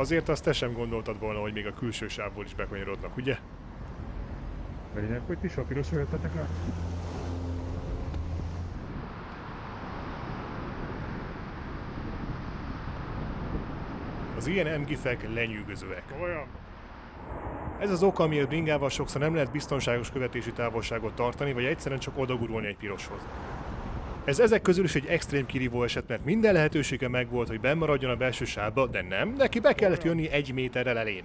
Azért azt te sem gondoltad volna, hogy még a külső sávból is bekanyarodnak, ugye? Lényeg, hogy ti sapírosra jöttetek rá? Az ilyen MGF-ek lenyűgözőek. Olyan. Ez az oka, miért bringával sokszor nem lehet biztonságos követési távolságot tartani, vagy egyszerűen csak odagurulni egy piroshoz. Ez ezek közül is egy extrém kirívó eset, mert minden lehetősége megvolt, hogy bennmaradjon a belső sávba, de nem, neki be kellett jönni 1 méterrel elém.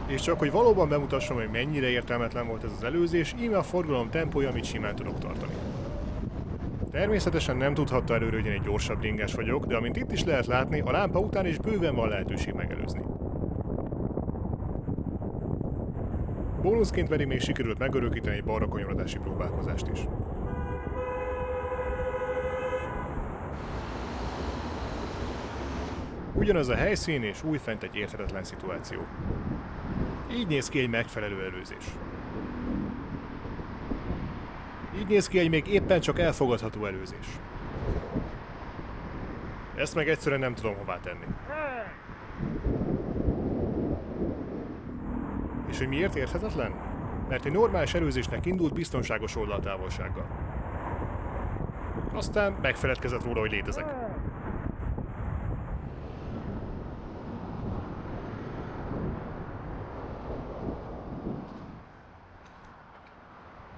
És csak hogy valóban bemutassam, hogy mennyire értelmetlen volt ez az előzés, íme a forgalom tempója, amit simán tudok tartani. Természetesen nem tudhatta előre, hogy én egy gyorsabb bringás vagyok, de amint itt is lehet látni, a lámpa után is bőven van lehetőség megelőzni. Bónuszként pedig még sikerült megörökíteni egy balra kanyarodási próbálkozást is. Ugyanaz a helyszín és újfent egy érthetetlen szituáció. Így néz ki egy megfelelő előzés. Így néz ki egy még éppen csak elfogadható előzés. Ezt meg egyszerűen nem tudom hová tenni. És hogy miért érthetetlen? Mert egy normális előzésnek indult biztonságos oldaltávolsággal. Aztán megfeledkezett róla, hogy létezek.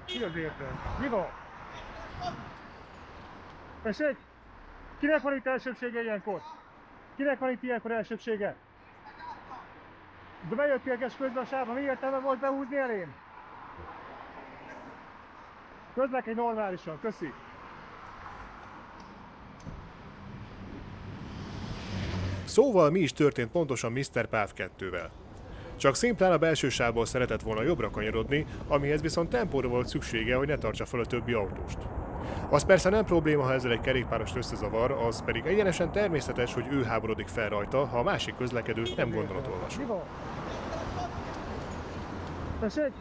Mi az értelem? Mi van? Tessék? Kinek van itt elsőbsége ilyenkor? Kinek van itt ilyenkor elsőbsége? De bejöttél egész közben a sávba, mi értelme volt behúzni elém? Közlekedj normálisan, köszi! Szóval mi is történt pontosan Mr. Path 2-vel? Csak szimplán a belső sávból szeretett volna jobbra kanyarodni, amihez viszont tempóra volt szüksége, hogy ne tartsa fel a többi autóst. Az persze nem probléma, ha ezzel egy kerékpárost összezavar, az pedig egyenesen természetes, hogy ő háborodik fel rajta, ha a másik közlekedő nem gondolatolvasó. Mi van? Tessék?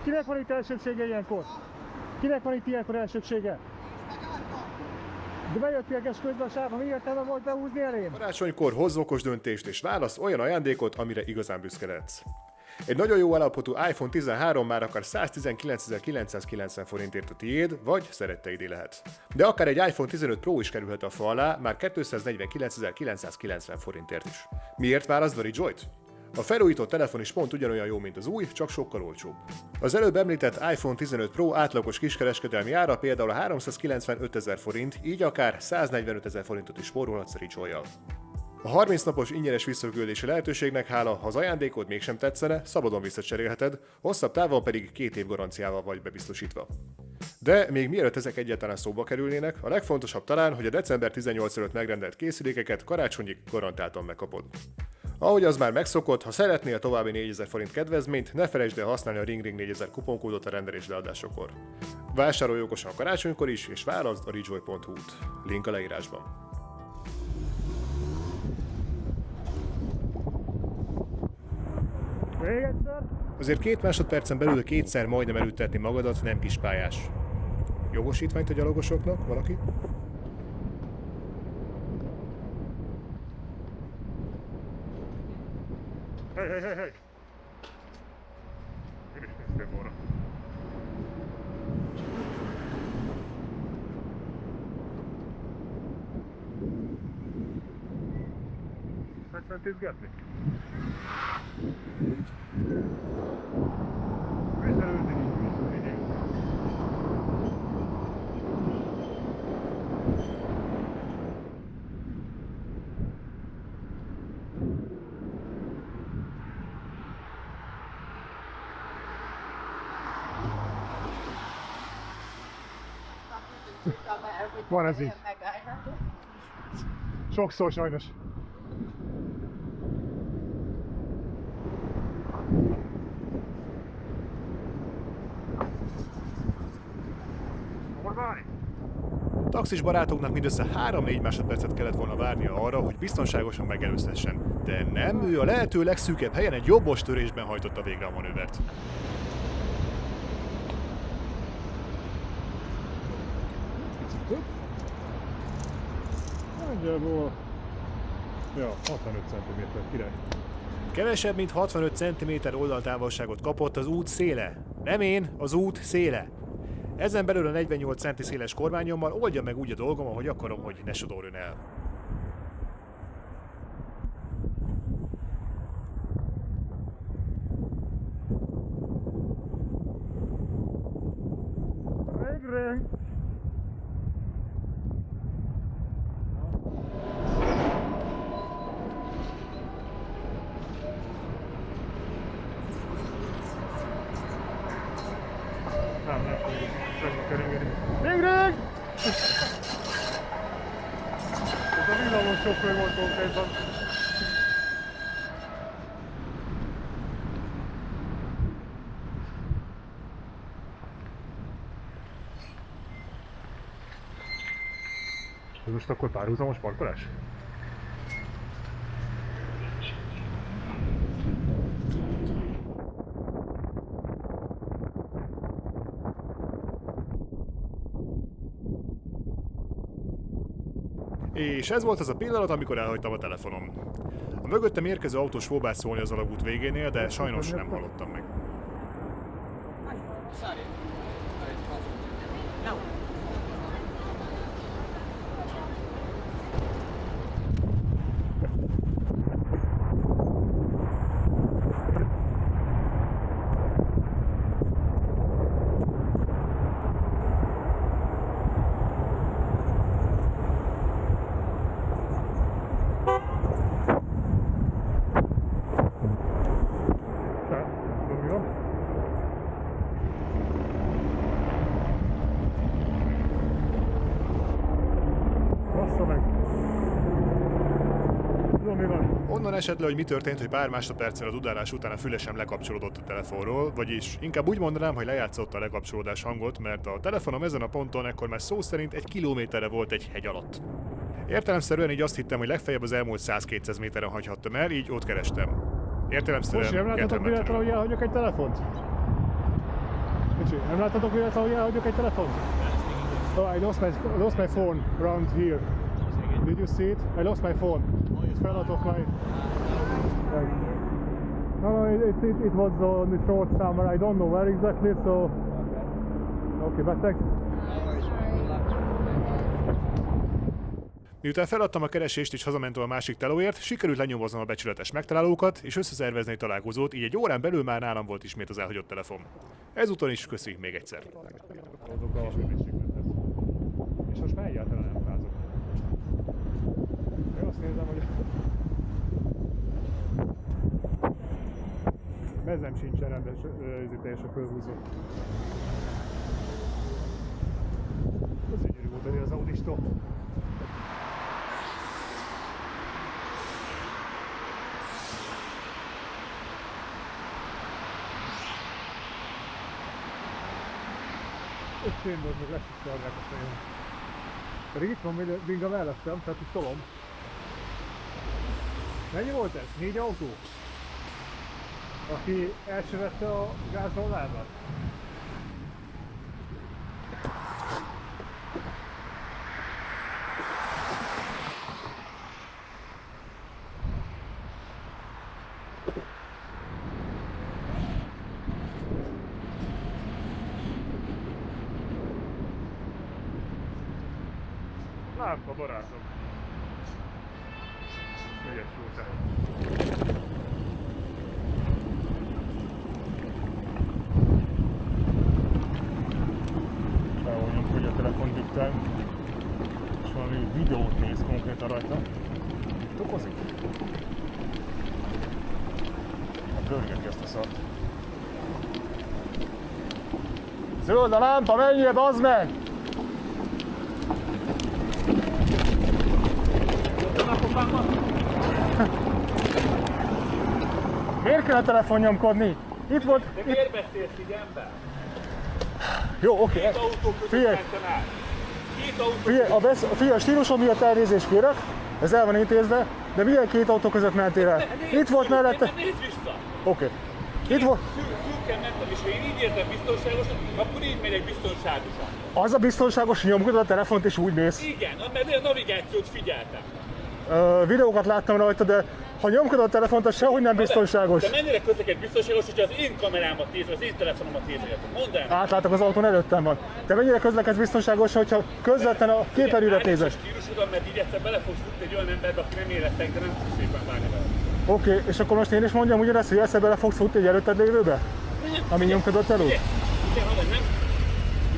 Kinek van itt elsőbsége ilyenkor? Kinek van itt ilyenkor elsőbsége? De bejöttél egész közben a sávba, mi értelme volt behúzni elém? Karácsonykor hozz okos döntést és válasz olyan ajándékot, amire igazán büszke lehetsz. Egy nagyon jó állapotú iPhone 13 már akár 119.990 forintért a tiéd, vagy szeretteidé lehet. De akár egy iPhone 15 Pro is kerülhet a fa alá, már 249.990 forintért is. Miért választ a Ridge-t? A felújított telefon is pont ugyanolyan jó, mint az új, csak sokkal olcsóbb. Az előbb említett iPhone 15 Pro átlagos kiskereskedelmi ára például a 395.000 forint, így akár 145.000 forintot is spórolhatsz a Ridge-jal. A 30 napos ingyenes visszaküldési lehetőségnek hála, ha az ajándékod mégsem tetszene, szabadon visszacserélheted, hosszabb távon pedig 2 év garanciával vagy bebiztosítva. De még mielőtt ezek egyáltalán szóba kerülnének, a legfontosabb talán, hogy a december 18 előtt megrendelt készülékeket karácsonyig garantáltan megkapod. Ahogy az már megszokott, ha szeretnél további 4000 forint kedvezményt, ne felejtsd el használni a Ring 4000 kuponkódot a rendelés leadásokor. Vásárolj okosan karácsonykor is, és válaszd a ridgejoy.hu-t. Link a leírásban. Még egyszer? Azért 2 másodpercen belül kétszer majdnem elüttetni magadat nem kispályás. Jogosítványt a gyalogosoknak, valaki? Hely! Én is néztem volna. Megszent izgetni? Visszalőzni nincs visszalőzni. Van ez így. Sokszor sajnos. Taxis barátoknak mindössze 3-4 másodpercet kellett volna várnia arra, hogy biztonságosan megelőzhessen. De nem, ő a lehető legszűkebb helyen egy jobbos törésben hajtotta végre a manővert. Nagyjából... Ja, 65 cm, király. Kevesebb, mint 65 cm oldaltávolságot kapott az út széle. Nem én, az út széle. Ezen belül a 48 cm széles kormányommal oldja meg úgy a dolgom, ahogy akarom, hogy ne sodorjon el. Végre! Nem fogjuk keringeni. Végre! Ez a villamos sofőr volt konkrétan. Ez most akkor párhuzamos parkolás? És ez volt az a pillanat, amikor elhagytam a telefonom. A mögöttem érkező autós próbált szólni az alagút végénél, de sajnos nem hallottam meg. Onnan esett le, hogy mi történt, hogy pár másodperccel a dudálás után a fülesem lekapcsolódott a telefonról, vagyis inkább úgy mondanám, hogy lejátszott a lekapcsolódás hangot, mert a telefonom ezen a ponton ekkor már szó szerint 1 kilométerre volt egy hegy alatt. Értelemszerűen így azt hittem, hogy legfeljebb az elmúlt 100-200 méteren hagyhattam el, így ott kerestem. Értelemszerűen Most nem láttatok véletlenül, hogy elhagyok egy telefont? Nem láttatok véletlenül, hogy elhagyok egy telefont? Oh, I lost my phone around here. Did you see it? I lost my phone. It fell out of my... No, it was on the short somewhere. I don't know where exactly, so... Okay, but thanks. Miután feladtam a keresést és hazamentem a másik telóért, sikerült lenyomoznom a becsületes megtalálókat és összeszervezni egy találkozót, így egy órán belül már nálam volt ismét az elhagyott telefon. Ezúton is köszi még egyszer. És most már egyáltalán nem fázok. Én azt nézem, hogy... Mezem sincsen rendes, teljesen fölhúzott. Ez gyönyörű volt elég az Audistól. Egy fényből meg lesz is szarják a fejem. Pedig itt van minga mellettem, tehát itt tolom. Mennyi volt ez? 4 autó? Aki elsövette a gázról lábát? Lámpa, barátom. Még egy sóta. Felhonyom, hogy a telefon diktál, és valami videót néz konkrétan rajta. Tokozik? Hát görgeti azt a szart. Zöld a lámpa, menjél, bazd meg! Miért kell a telefon nyomkodni? Itt volt... De miért beszélsz így ember? Jó, oké. Két autó között mentem át. Két autó között. Figyelj, a stílusom miatt elnézést kérek, ez el van intézve, de milyen két autó között mentél el? Itt volt mellette... Nézd vissza! Oké. Itt volt... nekem mentem, és ha én így érzem biztonságosan, akkor így megyek biztonságosan. Az a biztonságos, hogy nyomkodod a telefont és úgy mész. Igen, mert a navigációt figyeltem. Videókat láttam rajta, de ha nyomkodod a telefont, az sehogy nem biztonságos. De mennyire közleked biztonságos, hogyha az én kamerámat nézve, az én telefonomat nézegetem? Mondd el! Átlátok, az autón előttem van. Te mennyire közlekedsz biztonságos, hogyha közvetlen a képernyőre nézed? Stílusodon, mert így egyszer bele fogsz futni egy olyan emberbe, aki nem éreztek, de nem tudsz szépen várni vele. Oké, és akkor most én is mondjam ugyanezt, hogy egyszer bele fogsz futni egy előtted lévőbe? Ami nyomkodott elő? Igen, hallod, nem?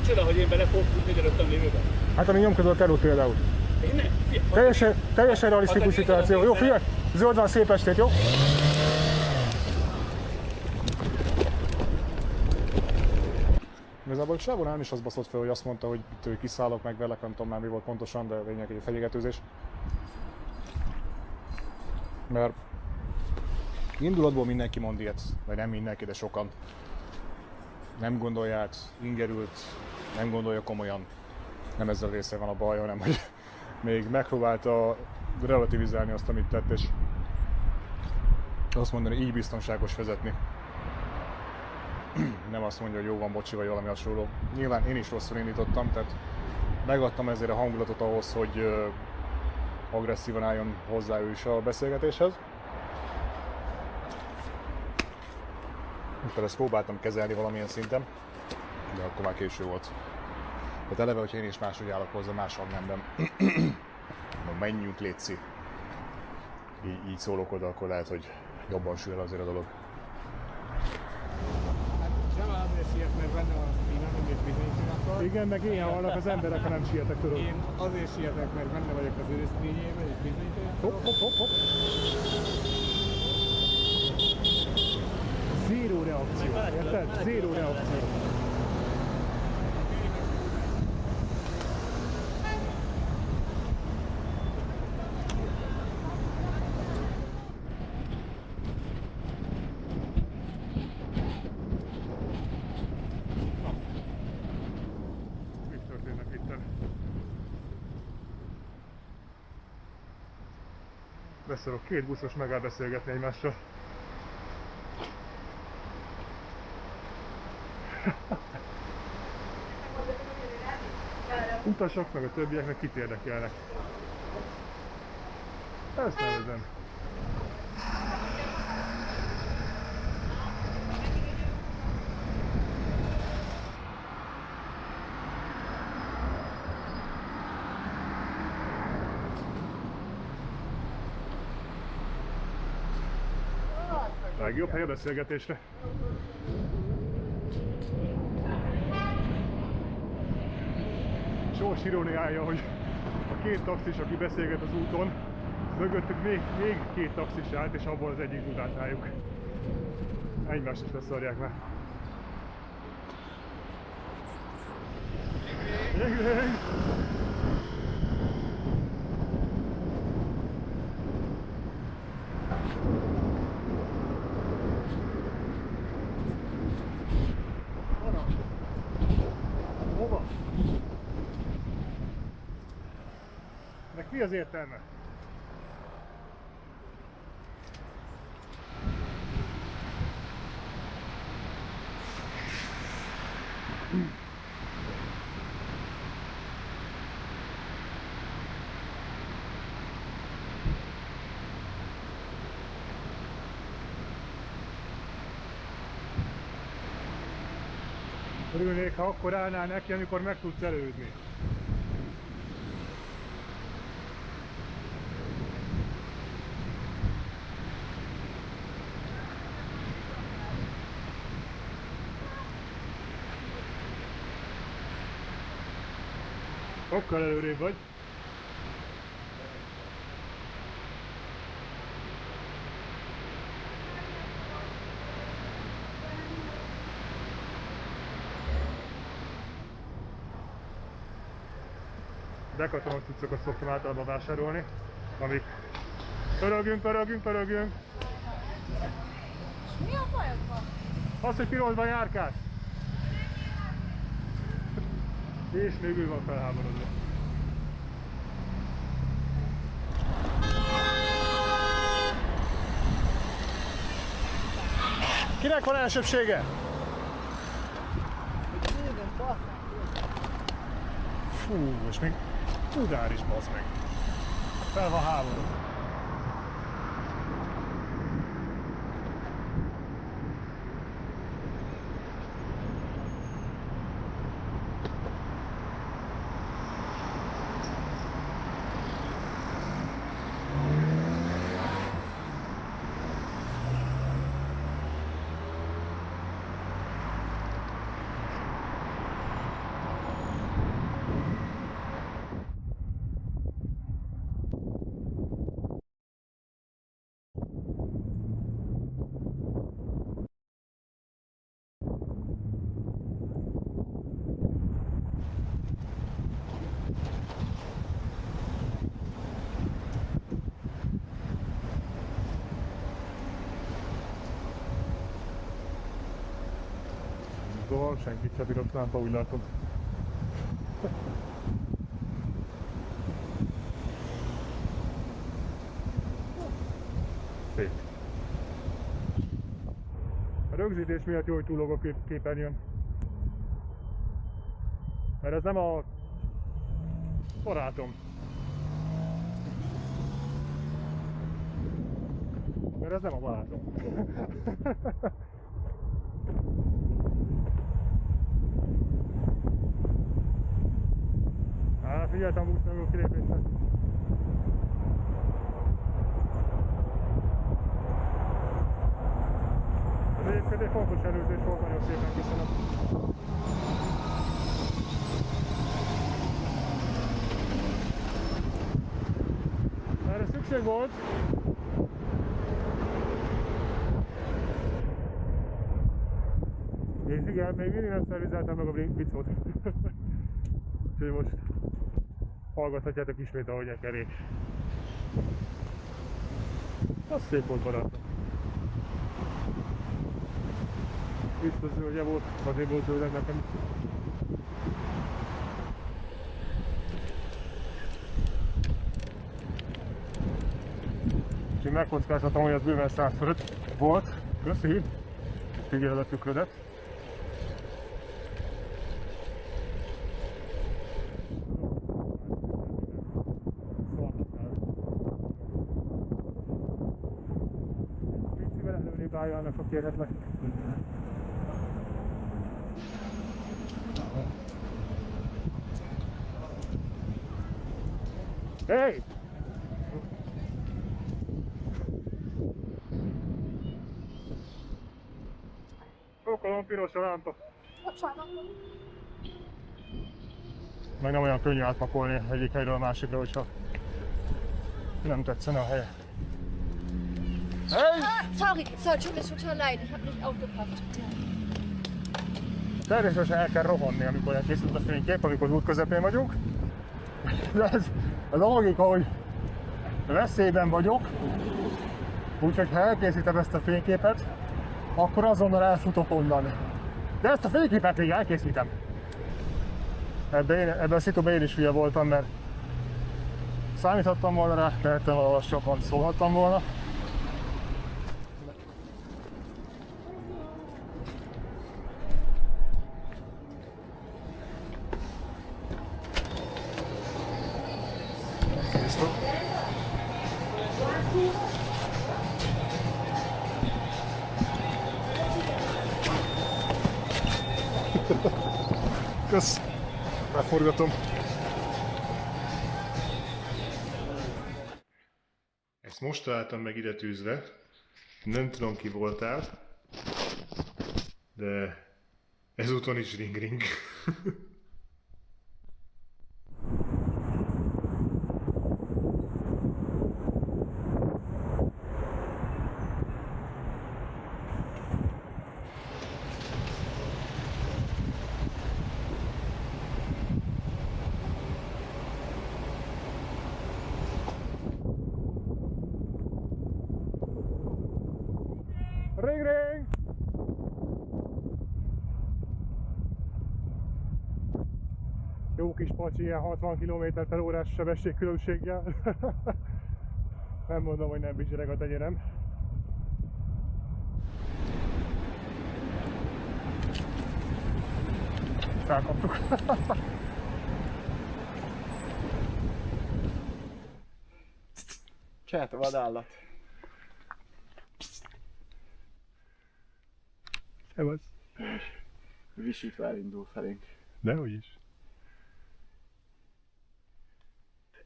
Micsoda, hogy én bele fogok futni egy előttem lévőbe? Hát ami nyomkodott elő például. Én nem. Teljesen realisztikus szituáció. Jó, figyelj! Zöld van, szép estét, jó? Igazából sehol nem is az baszott fel, hogy azt mondta, hogy itt kiszállok meg velek, nem tudom már mi volt pontosan, de lényeg egy fenyegetőzés. Mert indulatból mindenki mond ilyet, vagy nem mindenki, de sokan. Nem gondolja át, ingerült, nem gondolja komolyan. Nem ezzel része van a baj, hanem hogy még megpróbálta relativizálni azt, amit tett, és azt mondani, így biztonságos vezetni. Nem azt mondja, hogy jó van, bocsi, vagy valami hasonló. Nyilván én is rosszul indítottam, tehát megadtam ezért a hangulatot ahhoz, hogy agresszívan álljon hozzá ő is a beszélgetéshez. Akkor ezt próbáltam kezelni valamilyen szinten, de akkor már késő volt. Tehát eleve, hogyha én is máshogy állok hozzá, más hangnemben. Menjünk, létszi. Így szólok oda, akkor lehet, hogy jobban sül el azért a dolog. Nem azért siet, mert benne van a spina, mindig bizonyítani akar. Igen, meg ilyen halnak az emberek, ha nem sietek, tudod. Én azért sietek, mert benne vagyok az ő screenjében, és bizonyítani akarok. Hopp. Zéró reakció, érted? Zéró reakció. Mit történnek itten? Beszélok, két buszos megáll beszélgetni egymással. Utasok meg a többieknek kit érdekelnek. Ezt nevezem. Legjobb hely a beszélgetésre. Sors iróniája, hogy a két taxis, aki beszélget az úton, mögöttük még két taxis állt, és abból az egyik utát rájuk. Egymást is leszarják már. Hova? Ennek mi az értelme? Örülnék, ha akkor állnál neki, amikor meg tudsz előzni. Sokkal előrébb vagy. Decathlon cuccokat szoktam általában vásárolni, amik pörögünk. Mi a bajod? Az, hogy pirosban járkálsz. És még ő van felháborodva. Kinek van elsőbsége? Fú, és még tudár is, bassz meg. Fel van háború. Szóval senkit sem bírok lámpa, úgy látom. Szép. A rögzítés miatt jó, hogy túlog a képernyőn. Mert ez nem a barátom. Mert ez nem a barátom. Figyeltem, úsz meg a kilépésre. Ez egyébként egy fontos előzés volt, nagyon szépen köszönöm. Erre szükség volt. És igen, még mindig nem szervizeltem meg a bicót. Úgyhogy most hallgathatjátok ismét, ahogy a kerék. Az szép volt, barátom. Biztos zöldje volt, azért volt zöldem nekem is. Úgyhogy megkockáztatom, hogy az bőven 100 fölött volt. Köszi! Figyeled a tükrödet. Álljanak, ha kérhetlek. Hey! Sokkal piros a lámpa. Meg nem olyan könnyű átpakolni egyik helyről a másikra, hogyha nem tetszene a helye. Hey! Sorry, tut mir total leid, ich habe nicht aufgepasst. Természetesen el kell rohanni, amikor elkészült a fénykép, amikor az út közepén vagyunk. De ez a logika, hogy veszélyben vagyok, úgyhogy ha elkészítem ezt a fényképet, akkor azonnal elfutok onnan. De ezt a fényképet még elkészítem. Ebben a szituban én is hülye voltam, mert számíthattam volna rá, lehettem valahol lassabban szólhattam volna. Kösz! Beforgatom. Ezt most találtam meg ide tűzve. Nem tudom, ki voltál. De ezúton is ring-ring. Ring ring! Jó kis pacsi, ilyen 60 km/h sebességkülönbséggel. Nem mondom, hogy nem bizsereg a tenyerem. Felkaptuk. Bocsánat, a vadállat. Szevasz. Visítve elindul felénk. Dehogy is.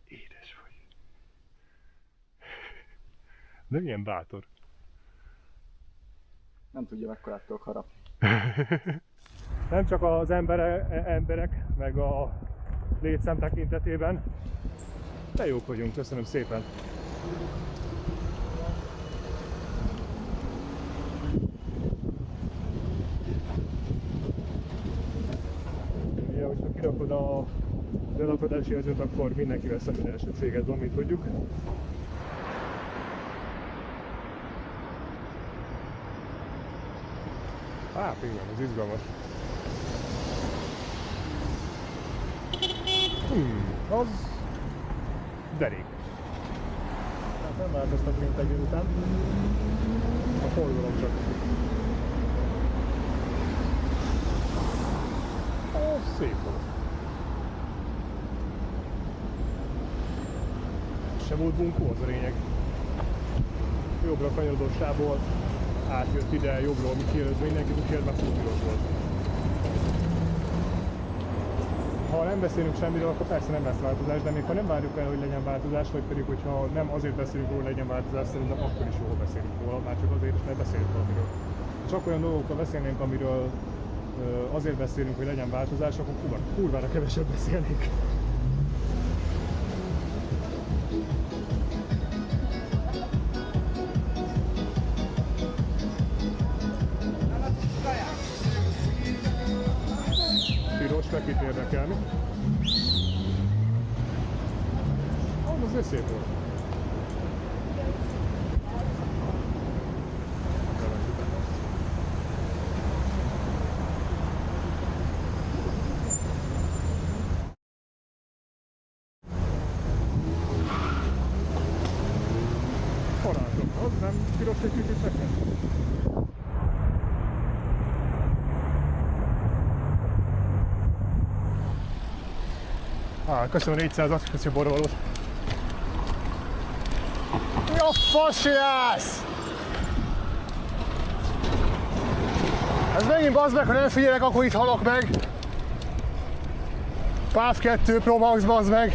Édes vagy. De milyen bátor. Nem tudja mekkorát tudok harapni. Nem csak az emberek, meg a létszám tekintetében. De jók vagyunk, köszönöm szépen. Ugye, hogyha kirakod a elakadási jelzőt, akkor mindenkivel szemben elsőbséged van, mint tudjuk. Hát igen, ez izgalmas. Az derék. Hát nem változtatunk egy idő után. A forgalom csak. Szép volt. Se volt bunkó, az a lényeg. Jobbra kanyarodó sávból átjött ide, jobbról mi kérdezve mindenkit, úgyhogy ez már full volt. Ha nem beszélünk semmiről, akkor persze nem lesz változás, de még ha nem várjuk el, hogy legyen változás, vagy pedig, hogyha nem azért beszélünk róla, hogy legyen változás, szerintem akkor is jól beszélünk róla, már csak azért is, mert beszélünk valamiről. Csak olyan dolgokról beszélnénk, amiről azért beszélünk, hogy legyen változás, akkor kurvára kevesebb beszélnénk. Kit érdekel, mi? Az azért szép volt. Barátom, az nem piros egy kicsit nekem? Köszönöm 400-at, köszönöm a borvalót. Mi a fasiász? Ez megint bazd meg, ha nem figyelek, akkor itt halok meg. PAV 2 Pro Max, bazd meg.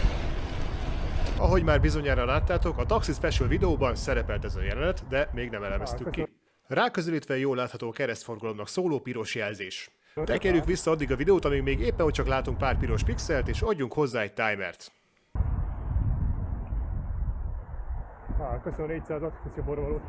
Ahogy már bizonyára láttátok, a Taxi Special videóban szerepelt ez a jelenet, de még nem elemeztük ki. Ráközelítve jól látható keresztforgalomnak szóló piros jelzés. Tekerjük vissza addig a videót, amíg még éppen hogy csak látunk pár piros pixelt, és adjunk hozzá egy timert. Köszönöm 400-at, köszönöm a borvalót.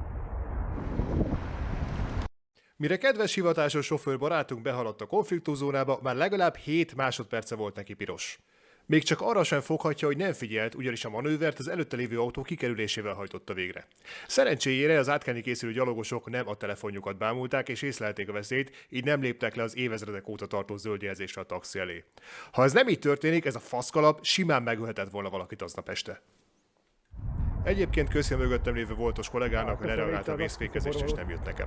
Mire kedves hivatásos sofőr barátunk behaladt a konfliktuszónába, már legalább 7 másodperce volt neki piros. Még csak arra sem foghatja, hogy nem figyelt, ugyanis a manővert az előtte lévő autó kikerülésével hajtotta végre. Szerencséjére az átkelni készülő gyalogosok nem a telefonjukat bámulták és észlelték a veszélyt, így nem léptek le az évezredek óta tartó zöld jelzésre a taxi elé. Ha ez nem így történik, ez a faszkalap simán megölhetett volna valakit aznap este. Egyébként köszönöm mögöttem lévő voltos kollégának, hogy lereagált a vészfékezést és nem jött nekem.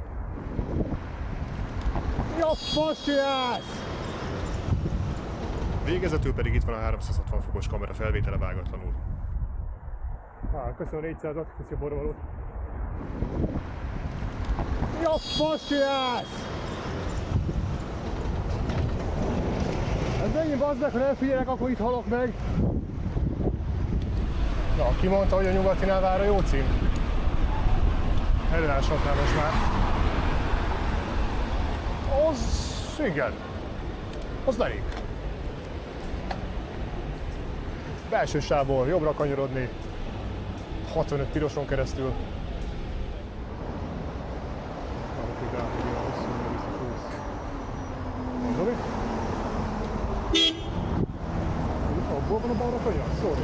Ja, fasiász! Végezetül pedig itt van a 360 fokos kamera felvétele vágatlanul. Köszönöm 400-at, köszönöm a borvalót. Ja, fasiász! Ez megint bazd meg, ha nem figyelek, akkor itt halok meg. Na, ki mondta, hogy a nyugatinál vár a jó cím? Előáshatnál most már. Az... igen. Az elég. Belső sávból jobbra kanyarodni, 65 piroson keresztül. Mondom itt? Abból van a balra kanyar? Sorry.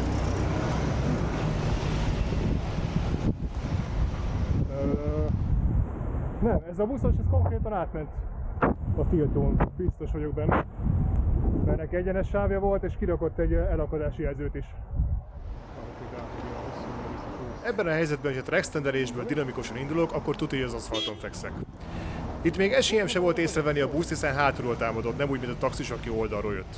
Nem, ez a buszos, ez konkrétan átment a tiltón, biztos vagyok benne. Mert neki egyenes sávja volt, és kirakott egy elakadási jelzőt is. Ebben a helyzetben, hogyha trackstenderésből dinamikusan indulok, akkor tudja, hogy az aszfalton fekszek. Itt még esélyem se volt észrevenni a buszt, hiszen hátulról támadott, nem úgy, mint a taxis, aki oldalról jött.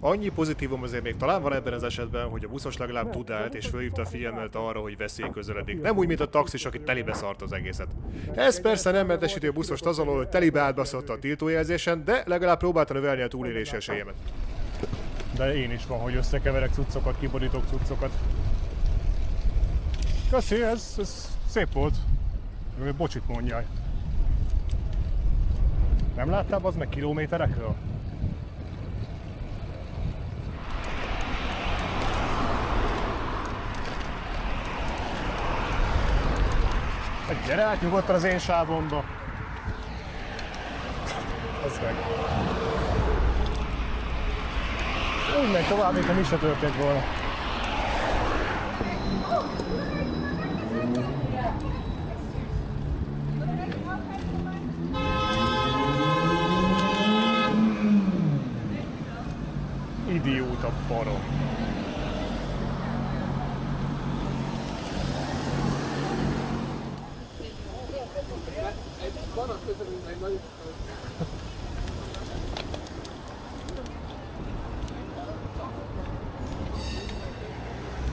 Annyi pozitívum azért még talán van ebben az esetben, hogy a buszos legalább tudált és fölhívta a figyelmet arra, hogy veszély közeledik. Nem úgy, mint a taxis, aki telibe szart az egészet. Ez persze nem mentesíti a buszost az alól, hogy telibe átbaszott a tiltójelzésen, de legalább próbálta növelni a túlélési esélyemet. De én is van, hogy összekeverek cuccokat, kiborítok cuccokat. Köszi, ez szép volt. Bocsit mondjál. Nem láttál az meg kilométerekről? Gyere át nyugodtan az én sávomba. Az meg. Úgy megy tovább, mintha mi se történt volna. Idióta barom.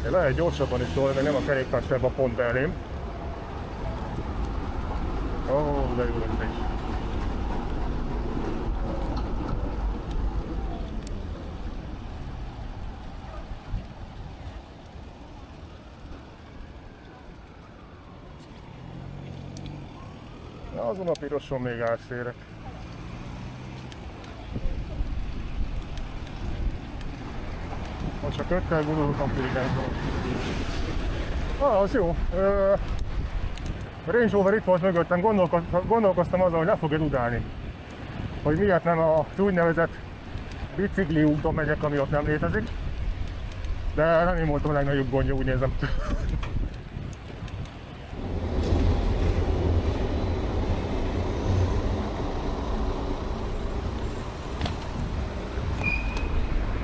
Lehet gyorsabban is tolni, nem a kerékpársában pont elém. Ó, de jó lett is. Azon a piroson még átférek. Ha csak öttel gondoltam, pirigányzom. Az jó. Range Rover itt volt mögöttem, gondolkoztam azon, hogy le fogja dudálni. Hogy miért nem az úgynevezett bicikli úton megyek, ami ott nem létezik. De nem én voltam a legnagyobb gondja, úgy nézem.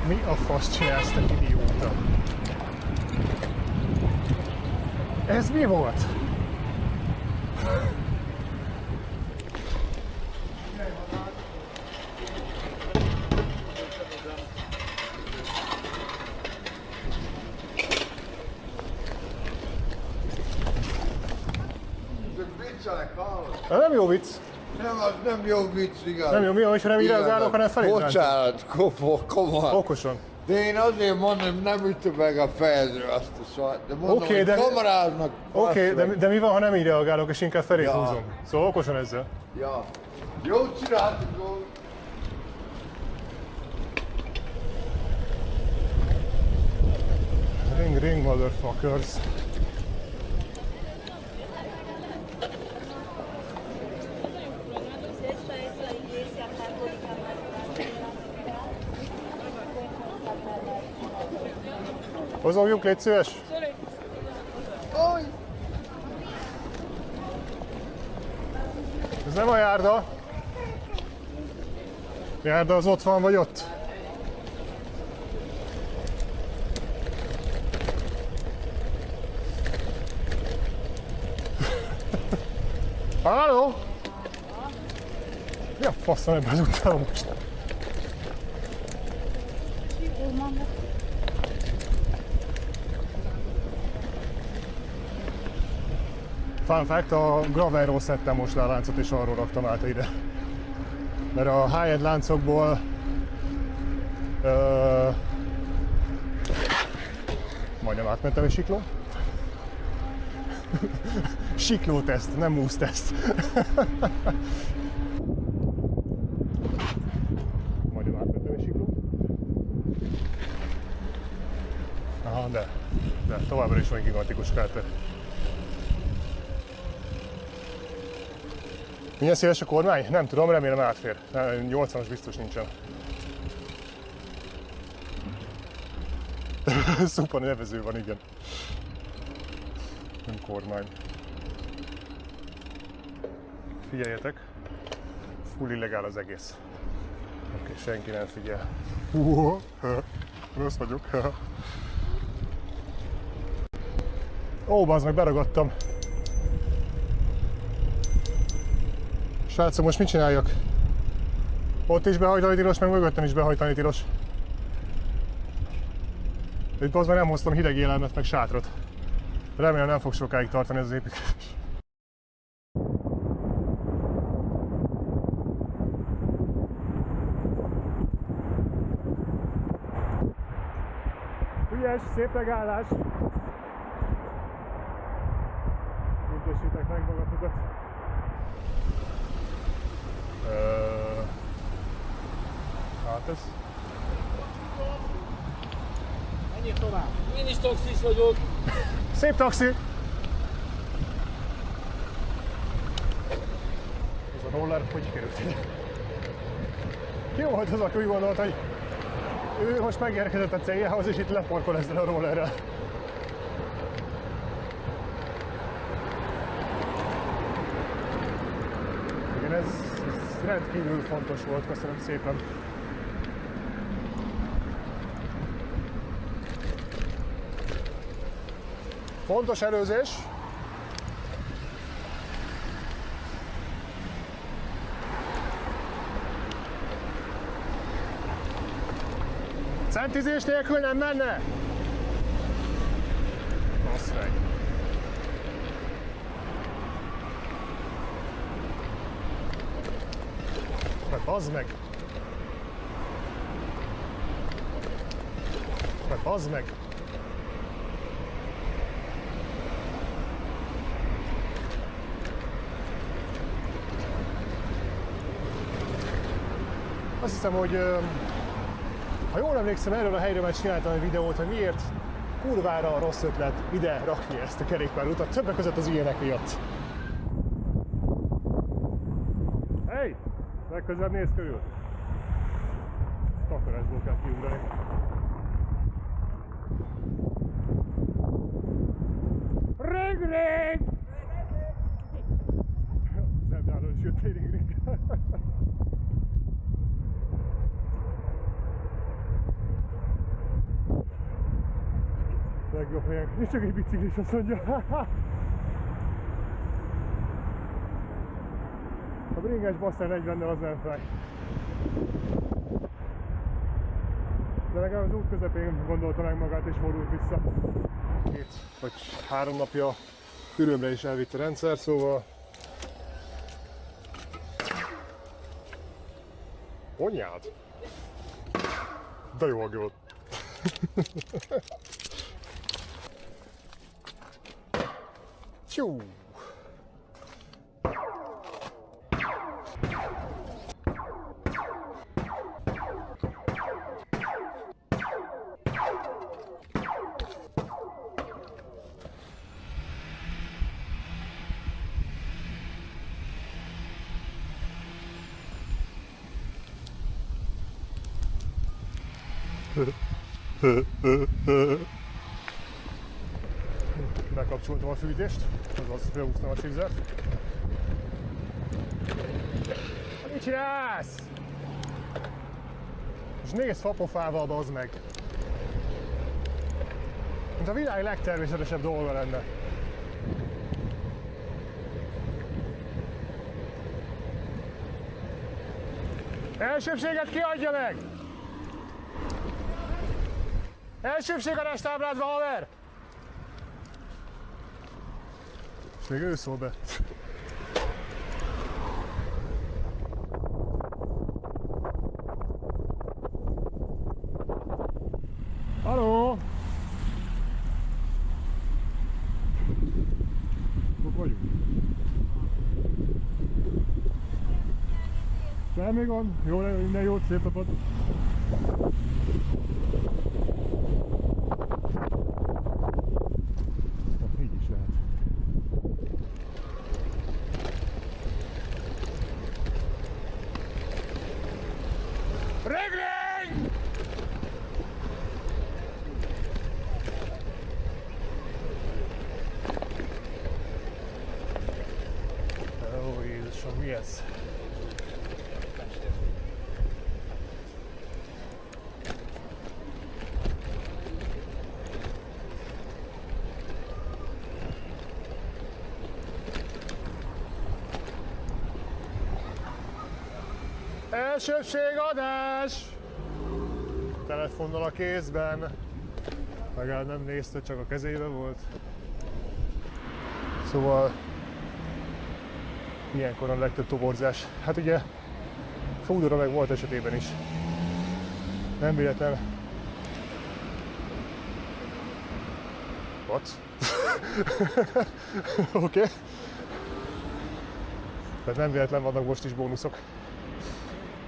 Mi a fasz csinálsz, te idióta? Ez mi volt? Nem jó vicc. Nem, az nem jó vicc, igaz. Nem jó, mi van, és nem így reagálok, hanem felé. Bocsánat, komoly. Okosan. De én azért mondom, hogy nem ütöm meg a fejedre azt a szart. De mondom, Oké, hogy de- kamaráznak. Oké, de mi van, ha nem így reagálok, és inkább felé húzom? Szóval okosan ezzel. Ja. Jó csináltuk, jó. Ring, motherfuckers. Hozogjunk, légy szíves! Ez nem a járda. Járda az ott van, vagy ott? Halló? Mi a faszom ebben az után most? Fun fact, a Gravelról szedtem most le a láncot, és arról raktam át ide. Mert a high-end láncokból majdnem átmentem egy siklón. Siklóteszt, nem múzteszt. Majdnem átmentem egy siklón. Aha, de továbbra is van egy gigantikus kráter. Milyen széles a kormány? Nem tudom, remélem átfér. 80-as biztos nincsen. Szuper nevező van, igen. Nem kormány. Figyeljetek, full illegál az egész. Oké, senki nem figyel. Rossz vagyok. Ó, bazd meg, beragadtam. Srácok, most mit csináljak? Ott is behajtani tilos, meg mögöttem is behajtani tilos. Itt az már nem hoztam hideg élelmet, meg sátrat. Remélem nem fog sokáig tartani ez az építkezés. Ügyes, szép megállás! Büntessétek meg magatokat! Hát ez... Menjél tovább! Én is taxis vagyok. Szép taxi! Ez a roller hogy került ide? Ki volt az, aki úgy gondolt, hogy ő most megérkezett a céljához, és itt leparkol ezzel a rollerrel. Igen, ez rendkívül fontos volt, köszönöm szépen. Fontos előzés. Centizés nélkül nem menne? Bassz meg. Bazd meg. Bazd meg. Azt hiszem, hogy ha jól emlékszem, erről a helyről már csináltam egy videót, hogy miért kurvára rossz ötlet ide rakni ezt a kerékpárutat, többek között az ilyenek miatt. Hey! Legközelebb nézz körül! Takarásból kell kiugrani. Ring-ring! Szemdálló is jött egy ring-ring. Legjobb helyen. És csak egy biciklis, azt mondja. A bringes basszer 40-nel az nem fel. De legalább az út közepén gondolta meg magát és fordult vissza. 2 vagy 3 napja Fürömre is elvitt a rendszer, szóval... Anyád! De jó volt! Tyú! Bekapcsoltam a fűtést, azaz behúztam a csízert. Mit csinálsz? És nézd fapofával, bazd meg! Mint a világ legtermészetesebb dolga lenne. Elsőbséget kiadja meg! Elsőbség a resttábládba, haver! És még ő szól be. Halló! Hol vagyunk? Semmi gond, jó, minden jót, szép napot! Így is lehet. Regling! Ó, Jézusom, mi ez? Elsőbségadás! Telefonnal a kézben. Legalább nem nézte, csak a kezében volt. Szóval ilyenkor a legtöbb toborzás. Hát ugye Fúdora meg volt esetében is. Nem véletlen. What? Oké. Okay. Tehát nem véletlen vannak most is bónuszok.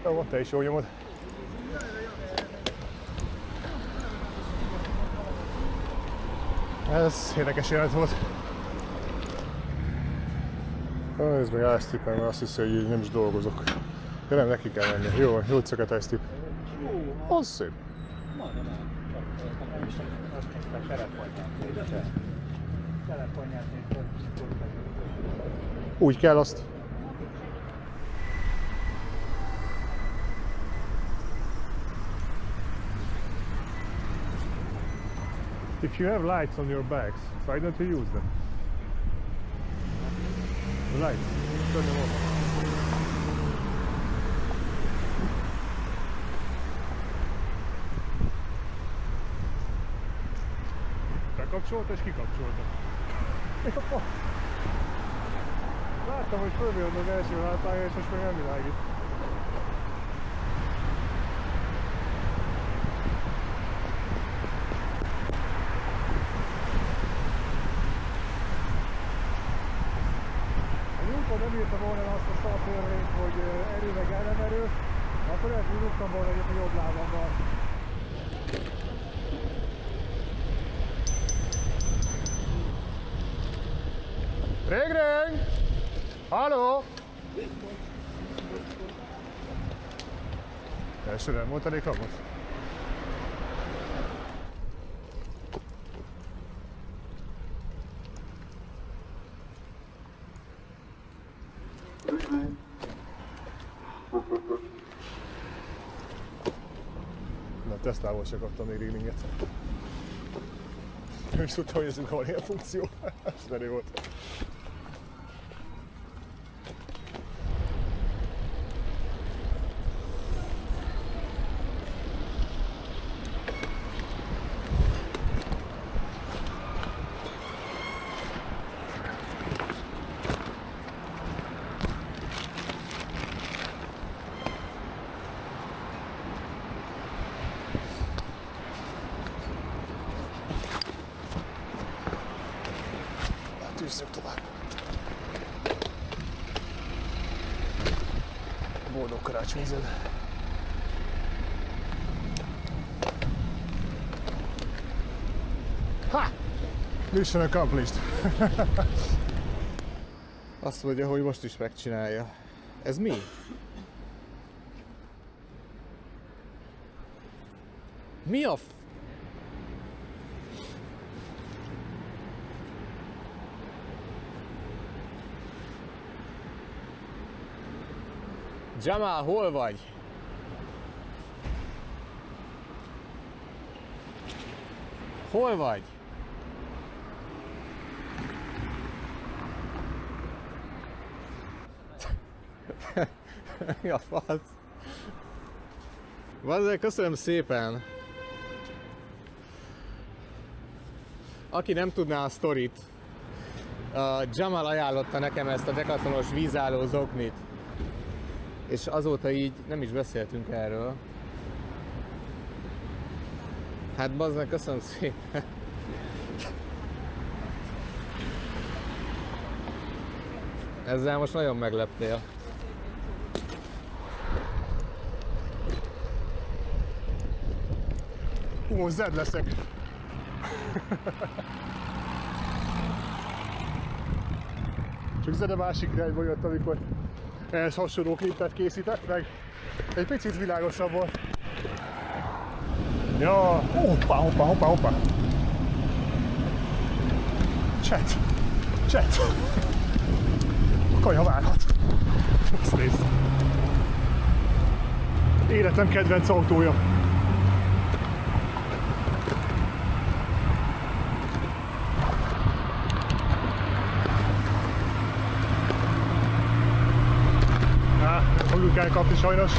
Jó, te is jól nyomod. Ez érdekes jelenet volt. Ez meg iStip, mert azt hiszi, hogy így nem is dolgozok. De nem, neki kell menni. Jó, jó szöket iStip. Az szép. Úgy kell azt. If you have lights on your bags, why don't you use them? The lights, turn them on. Bekapcsolta és kikapcsolta. Láttam, hogy fölvillant az első lámpája, és most még nem világít. Ha nem írtam volna azt a szaltörvényt, hogy erő meg ellenerő, akkor lehet, hogy rúgtam volna egyet a jobb lábammal. Ring! Halló! Első nem volt elég ramos? Na, Teslából se kaptam még ringlinget. Nem is tudtam, hogy ezünk van ilyen funkció. Ez menő volt. Tűzzük tovább. Boldog karácsonyződ. Ha! Mission accomplished. Azt mondja, hogy most is megcsinálja. Ez mi? Mi a Jamal, hol vagy? Hol vagy? Mi a fasz? Vazzeg, köszönöm szépen! Aki nem tudná a sztorit, Jamal ajánlotta nekem ezt a Decathlonos vízálló zoknit. És azóta így nem is beszéltünk erről. Hát bazdmeg, köszönöm szépen. Ezzel most nagyon megleptél. Ó, zed leszek. Csak zed a másik irányba jött, amikor ehhez hasonló klipet készített, meg egy picit világosabb volt. Ja, hoppá. Chat. A kaja várhat. Azt nézd. Életem kedvenc autója. Nem fogjuk elkapni sajnos.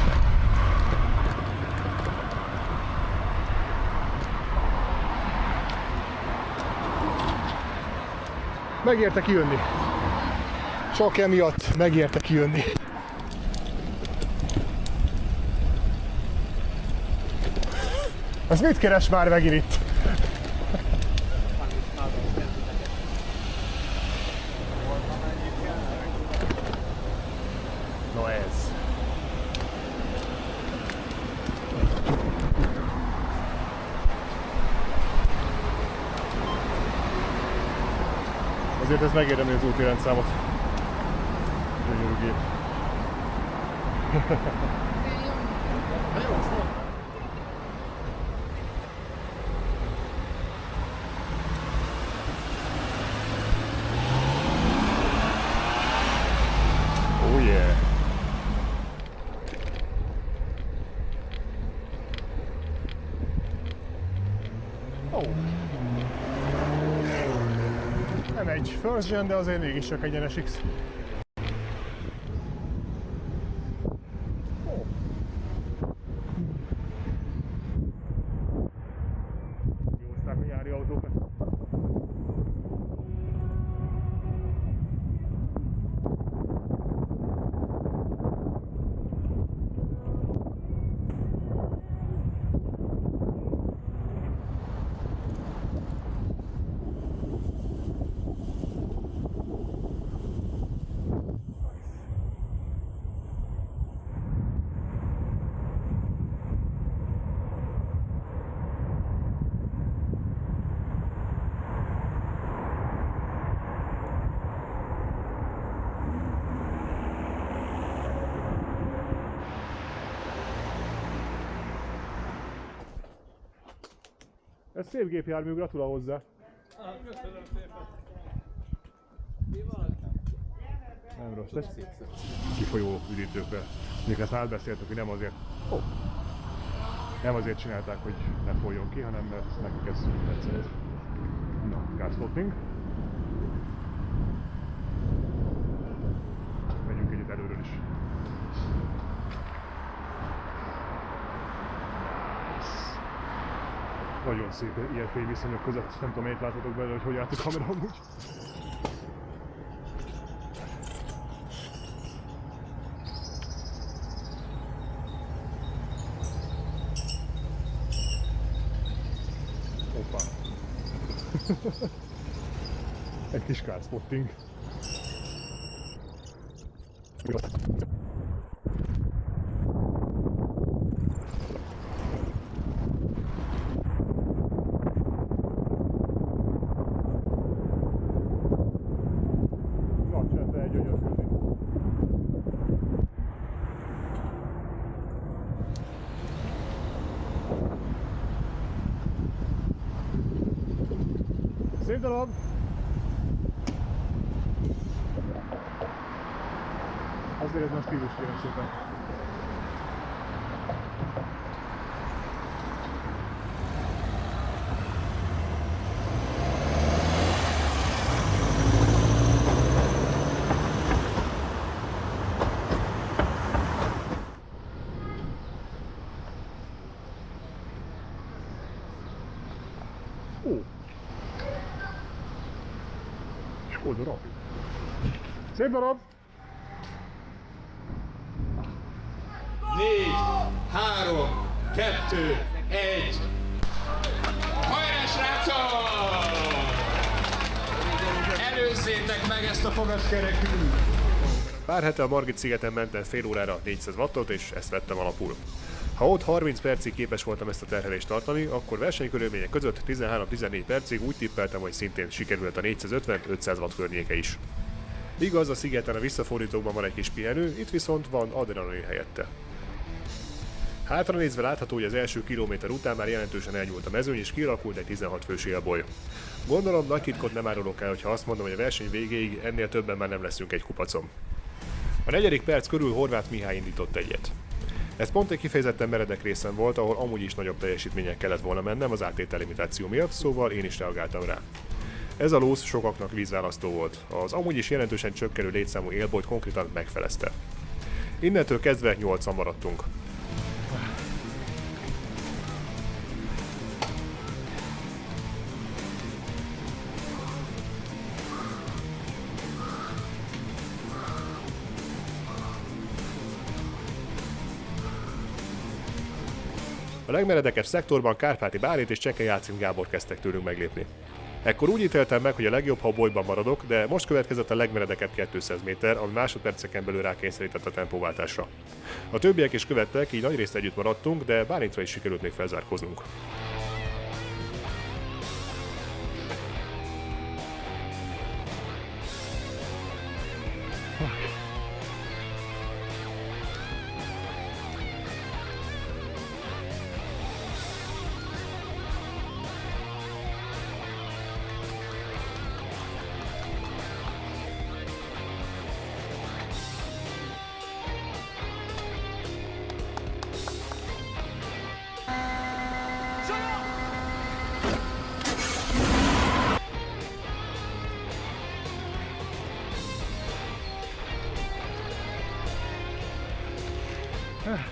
Megérte kijönni. Csak emiatt megérte kijönni. Az mit keres már megint itt? No ez. Azért ez megérdemli az úti rendszámot. Gyönyörű gép. Oh yeah. Oh. Nem egy first gen, de azért mégis csak egy NSX. Jó oszták a nyári autókat. Ez szép gépjármű, gratulál hozzá. Köszönöm szépen. Nem rossz, kifolyó üdítőkre. Még ezt átbeszéltük, hogy nem azért csinálták, hogy ne folyjon ki, hanem mert nekik ez tetszett. Na, gázspotting. Megyünk egyet előről is. Nagyon szép ilyen fényviszonyok között, nem tudom, miért láthatok belőle, hogy állt a kamera amúgy. Hoppá. Egy kis kárspotting. Szép darab! Azért ez már stílus, kérem szépen. Ó! Skoda Rapid. Szép darab! 4, 3, 2, 1. Hajrá, srácok! Előzzétek meg ezt a fogaskerekű! Pár hete a Margit-szigeten mentem fél órára 400 wattot, és ezt vettem alapul. Ha ott 30 percig képes voltam ezt a terhelést tartani, akkor versenykörülmények között 13-14 percig úgy tippeltem, hogy szintén sikerült a 450-500 watt környéke is. Igaz, a szigeten a visszafordítókban van egy kis pihenő, itt viszont van adrenalin helyette. Hátra nézve látható, hogy az első kilométer után már jelentősen elnyúlt a mezőny, és kialakult egy 16 fős élboly. Gondolom, nagy titkot nem árulok el, hogyha azt mondom, hogy a verseny végéig ennél többen már nem leszünk egy kupacon. A 4. perc körül Horváth Mihály indított egyet. Ez pont egy kifejezetten meredek részen volt, ahol amúgy is nagyobb teljesítményen kellett volna mennem az áttétellimitáció miatt, szóval én is reagáltam rá. Ez a lóz sokaknak vízválasztó volt. Az amúgy is jelentősen csökkenő létszámú élbolyt konkrétan megfelezte. Innentől kezdve 8-an maradtunk. A legmeredekebb szektorban Kárpáti Bálint és Csekei Jácin Gábor kezdtek tőlünk meglépni. Ekkor úgy ítéltem meg, hogy a legjobb, ha a bolyban maradok, de most következett a legmeredekebb 200 méter, ami másodperceken belül rákényszerített a tempóváltásra. A többiek is követtek, így nagyrészt együtt maradtunk, de Bálintra is sikerült még felzárkóznunk.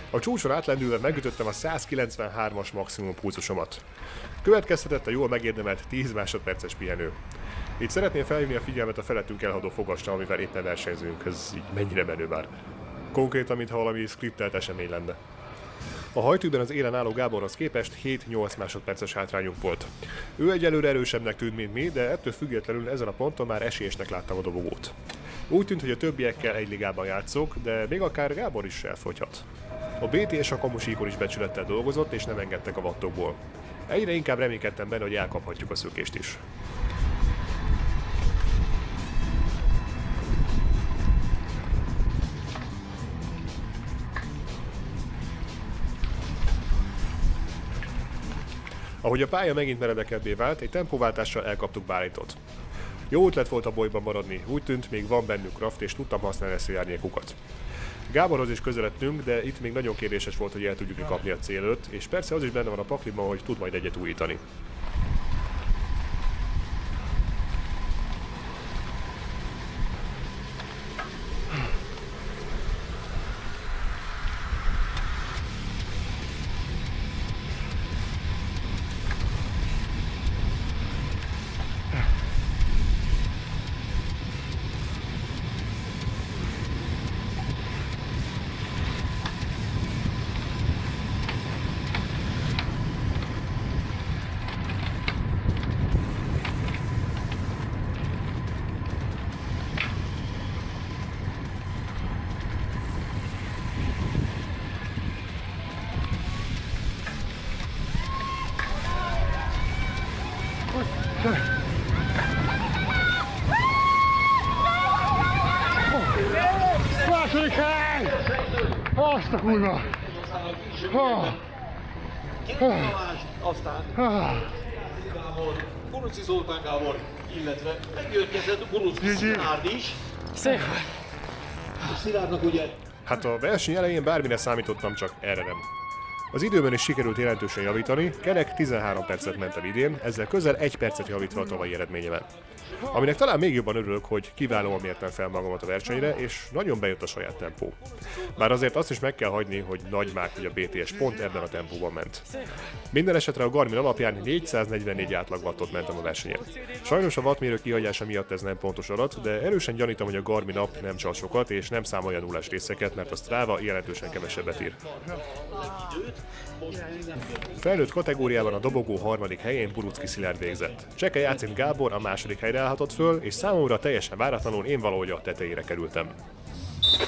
A csúcson átlendülve megütöttem a 193-as maximum pulzusomat. Következtetett a jól megérdemelt 10 másodperces pihenő. Itt szeretném felhívni a figyelmet a felettünk elhaladó fogasra, amivel éppen versenyzünk, ez így mennyire menő már. Konkrétan, mintha valami skriptelt esemény lenne. A hajtűben az élen álló Gáborhoz képest 7-8 másodperces hátrányunk volt. Ő egyelőre erősebbnek tűnt, mint mi, de ettől függetlenül ezen a ponton már esélyesnek láttam a dobogót. Úgy tűnt, hogy a többiekkel egy ligában játszok, de még akár Gábor is elfogyhat. A BT és a kamusíkon is becsülettel dolgozott, és nem engedtek a wattokból. Egyre inkább reménykedtem benne, hogy elkaphatjuk a szökést is. Ahogy a pálya megint meredekebbé vált, egy tempóváltással elkaptuk Bálintot. Jó ötlet volt a bolyban maradni, úgy tűnt, még van bennük kraft, és tudtam használni ezt a árnyékukat. Gáborhoz is közeledtünk, de itt még nagyon kérdéses volt, hogy el tudjuk kapni a cél előtt, és persze az is benne van a pakliban, hogy tud majd egyet újítani. Második hely! Azt a kurva! Aztán Kurucsi Zoltán Gábor, illetve megérkezett Kurucsi Szilárd is. Szép! Szilárdnak ugye... Hát a verseny elején bármire számítottam, csak erre nem. Az időben is sikerült jelentősen javítani, kerek 13 percet mentem idén, ezzel közel 1 percet javítva a tavalyi eredményemen. Aminek talán még jobban örülök, hogy kiválóan mértem fel magamat a versenyre, és nagyon bejött a saját tempó. Bár azért azt is meg kell hagyni, hogy nagy mák, hogy a BTS pont ebben a tempóban ment. Minden esetre a Garmin alapján 444 átlag wattot mentem a versenyen. Sajnos a wattmérő kihagyása miatt ez nem pontos adat, de erősen gyanítom, hogy a Garmin app nem csal sokat, és nem számolja nullás részeket, mert a Strava jelentősen kevesebbet ír. Felnőtt kategóriában a dobogó harmadik helyén Burucki Szilárd végzett. Csekei Jácin Gábor a második helyre állhatott föl, és számomra teljesen váratlanul én valahogy a tetejére kerültem.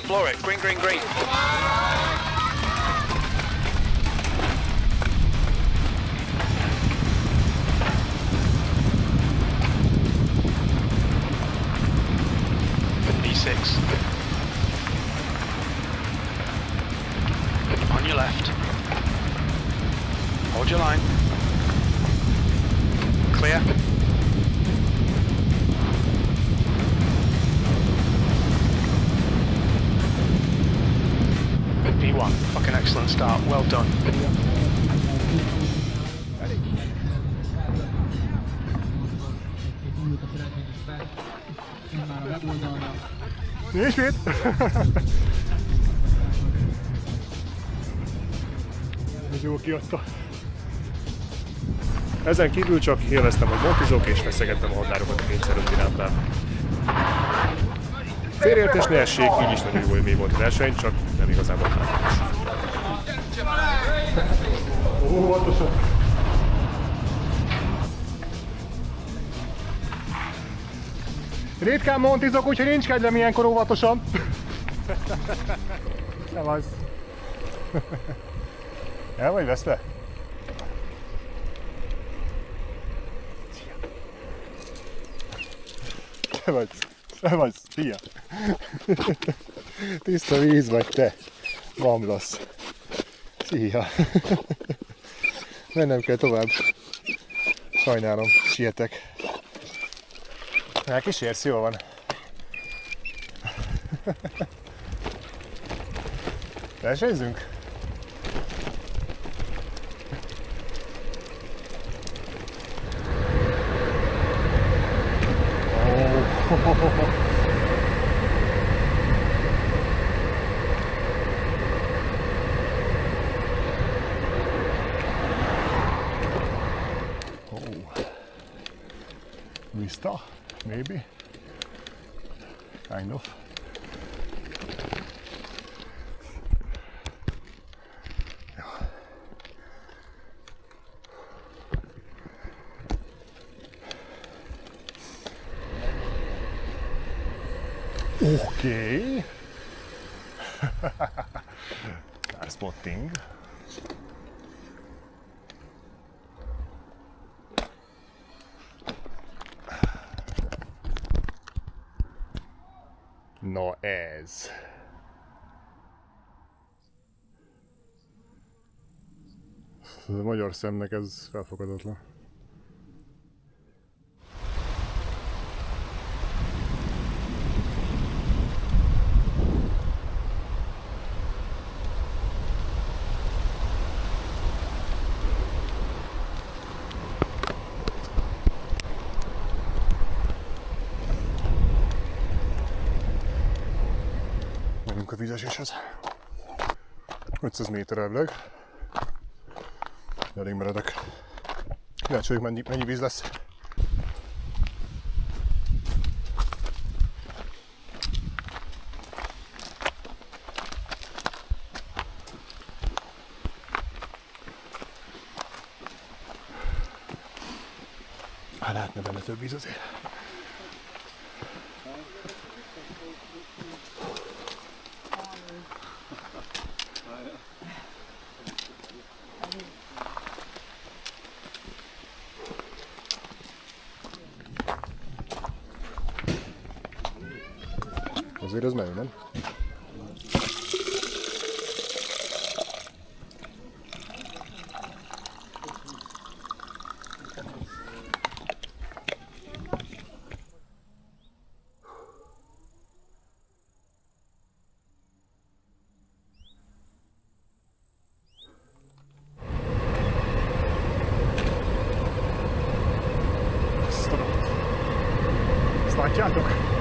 Florik, green, green, green. B6. On your left. Hold your line. Clear. P1, fucking excellent start, well done. Ismét! Ez jó kiadta. Ezen kívül csak élveztem, hogy montizok és feszegettem a határokat a kényszerült irántán. Félreértés ne essék, így is nagyon jó élmény volt a verseny, csak nem igazán volt látványos. Óvatosan. Ritkán montizok, úgyhogy nincs kedvem ilyenkor óvatosan. Szevasz. El vagy veszve? Szevasz, szia. Tiszta víz vagy te, bamlasz. Szia. Mennem kell tovább. Sajnálom, sietek. Elkísérsz, jól van. Versenyzünk? Vista, maybe, kind of. Okay. Car spotting. No ez. A magyar szemnek ez felfogadatlan. A vízeséshez. 500 méter elvileg. Elég meredek. Kíváncsi vagyok, mennyi víz lesz. Lehetne benne több víz azért. Azért ez menő, nem? Ezt látjátok?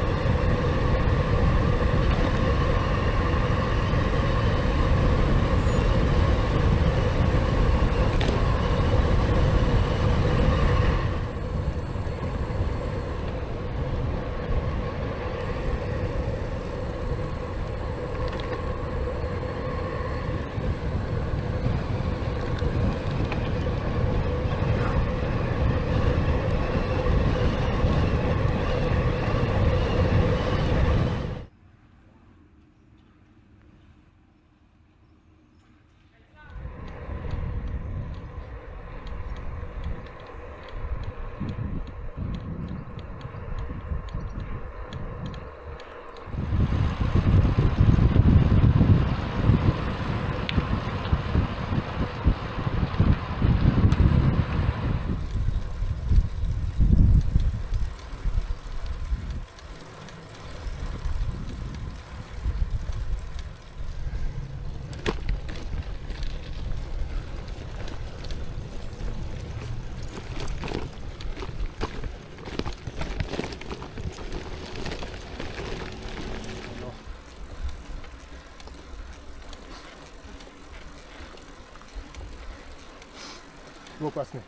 Lopászni.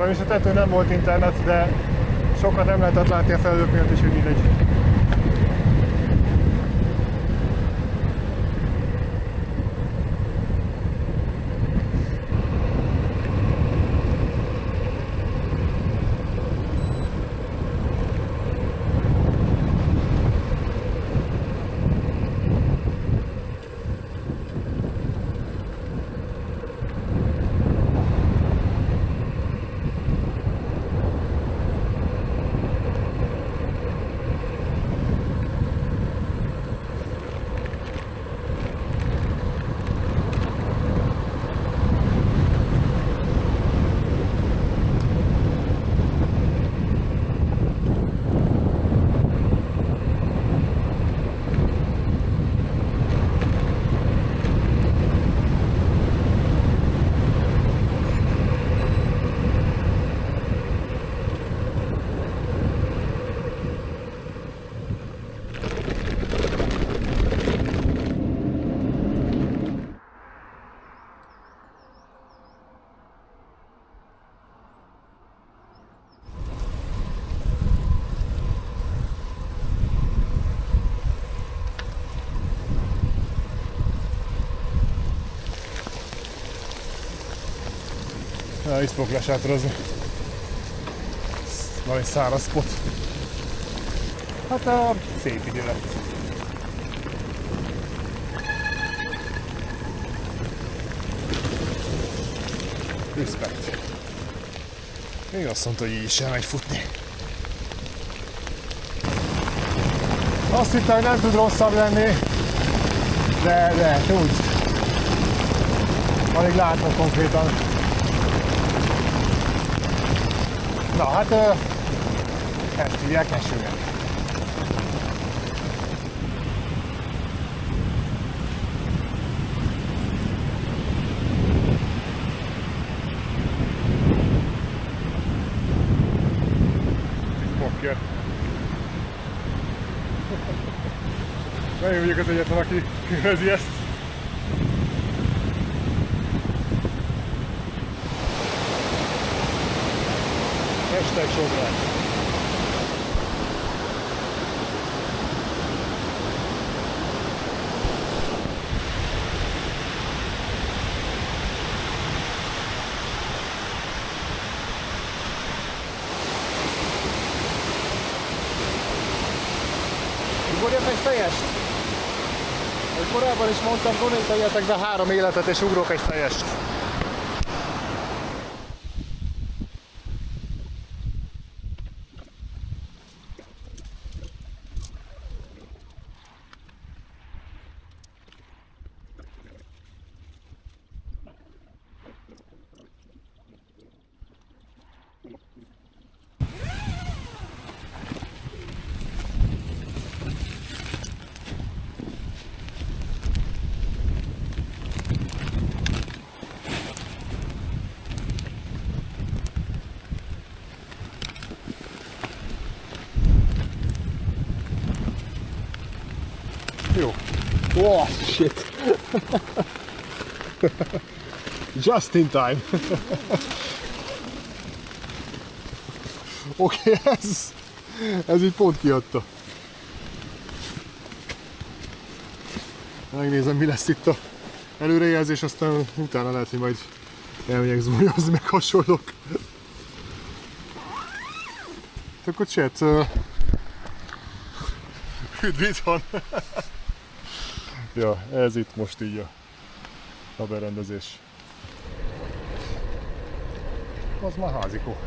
Sajnos a tetőn nem volt internet, de sokat nem lehetett látni a felhők miatt, és úgy mindegy. Na, itt fogok lesátorozni. Van egy száraz spot. Hát szép idő lett. Respect. Még azt mondta, hogy így is elmegy futni. Azt hittem, hogy nem tud rosszabb lenni. De tud. Alig látom konkrétan. Na hát, ezt hívják esőnek. Pokker. Nem vagyok az egyetlen, aki kövezi ezt. Hashtag Sodrás. Ugorjak egy fejest? Ahogy korábban is mondtam, donate-eljetek be 3 életet és ugrok egy fejest. Jó. Oh, shit. Just in time. Oké, ez így pont kiadta. Megnézem, mi lesz itt a előrejelzés, aztán utána lehet, hogy majd elmegyek zúnyozni, meg hasonlók. Akkor chat. Üdv itthon! Ja, ez itt most így a berendezés. Az már házikó.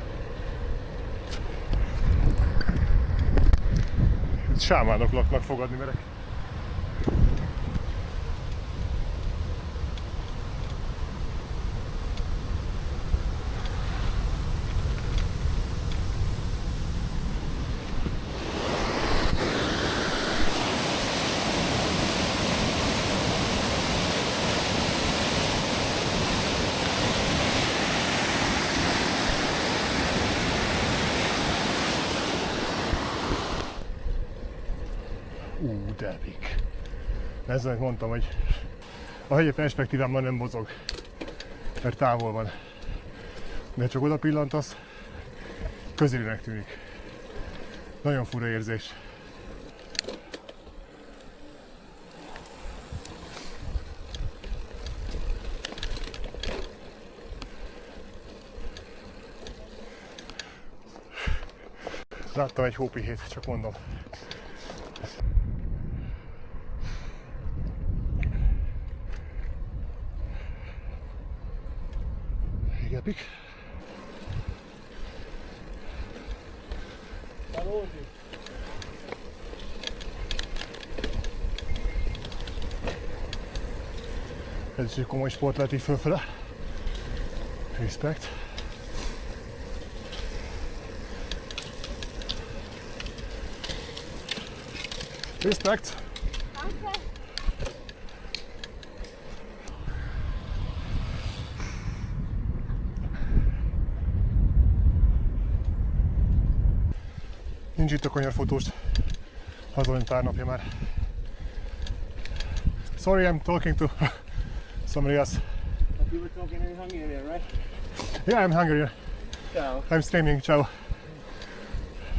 Itt sámánok laknak, fogadni merek. Devik. Ezzel mondtam, hogy a hegyi perspektívámban nem mozog, mert távol van. De csak oda pillantasz, közelinek tűnik. Nagyon fura érzés. Láttam egy hópihét, csak mondom. Epik. Ez is egy komoly sport lehet így fölfele. Respect. Respect. Nincs itt a kanyarfotós, hazament pár napja már. Sorry, I'm talking to somebody else. But you were talking in Hungarian, right? Yeah, I'm Hungarian. Ciao. I'm streaming, ciao.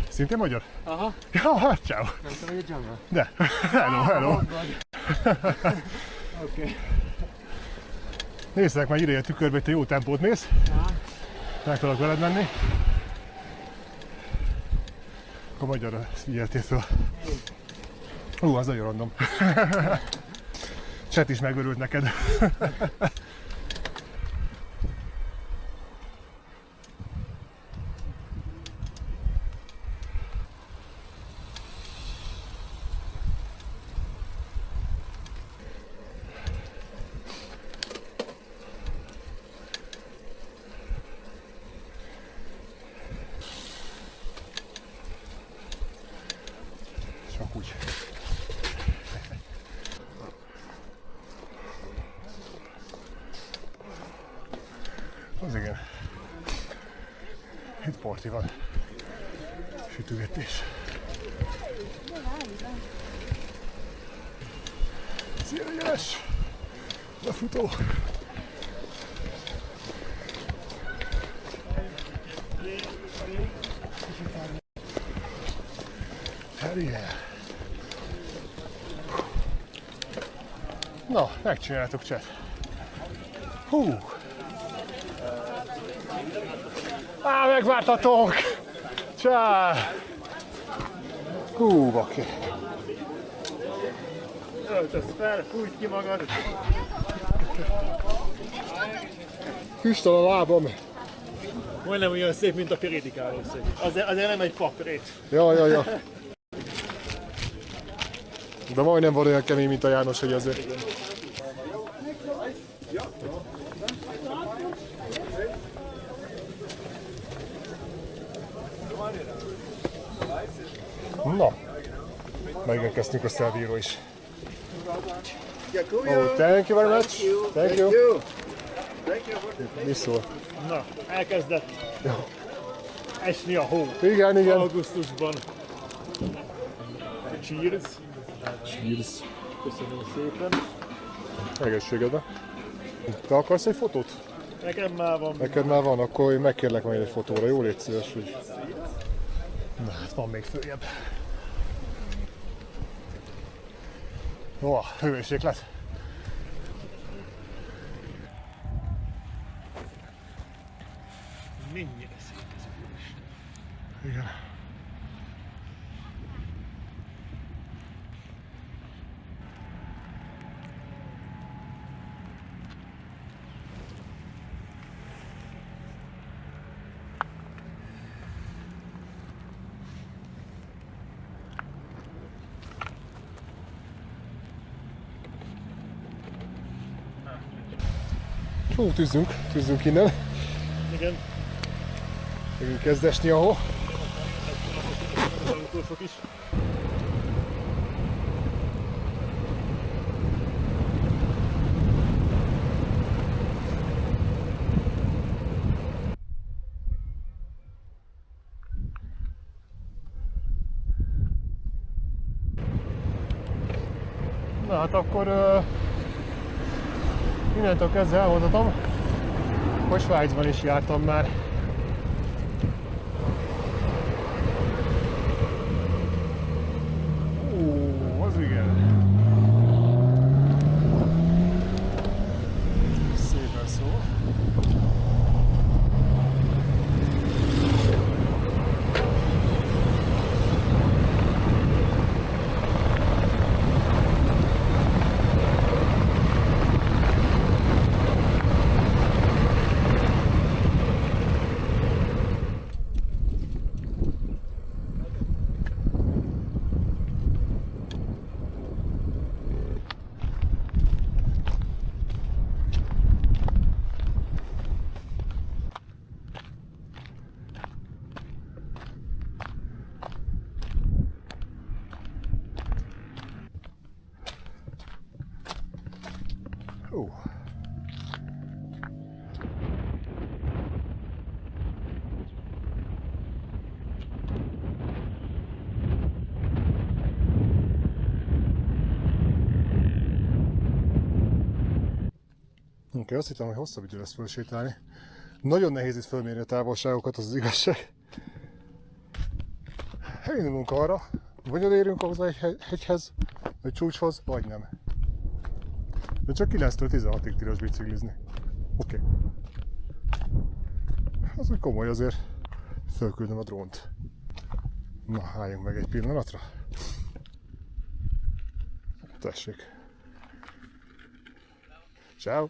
Szintén magyar? Aha. Ja, hát ciao. Nem tudom, hogy a jungle. De, hello, hello. Oké. Nézzek már ideje tükörbe, hogy te jó tempót mész. Meg tudok veled menni. Akkor magyarra figyeltél föl. Az nagyon random. Chat is megörült neked. Csak úgy. Az igen. Itt parti van. Sütögetés. Szia, Jeles! Befutó! Yeah. Na, megcsináltuk, chat. Hú! Megvártatok! Csá! Hú, baki. Öltöz fel, fújt ki magad. Füstöl a lábam. Majdnem olyan szép, mint a pirétikáló szép. Azért nem egy paprét. Ja. De majdnem van olyan kemény, mint a János, hogy azért. Na, megérkeztünk a Stelviro is. Oh, thank you very much. Thank you. Mi szól? Na, elkezdett esni a hó. Igen. Augusztusban. Cheers. Cheers. Köszönöm szépen. Egészségedre. Te akarsz egy fotót? Nekem már van. Neked már van, akkor én megkérlek majd egy fotóra. Jó, légy szíves, hogy... Na, hát van még följebb. Ó, hőmérséklet. Mennyire szép ez a úristen. Igen. Hú, tűzzünk innen. Igen. Megint kezd esni a hó. Az autósok is. Na hát akkor innentől kezdve elmondhatom, hogy Svájcban is jártam már. Oké, azt hittem, hogy hosszabb idő lesz fölsétálni. Nagyon nehéz itt fölmérni a távolságokat, az igazság. Elindulunk arra, vagy elérünk ahhoz egy hegyhez, egy csúcshoz, vagy nem. De csak 9-től 16-ig tilos biciklizni. Oké. Az úgy komoly, azért fölküldöm a drónt. Na, álljunk meg egy pillanatra. Tessék. Ciao.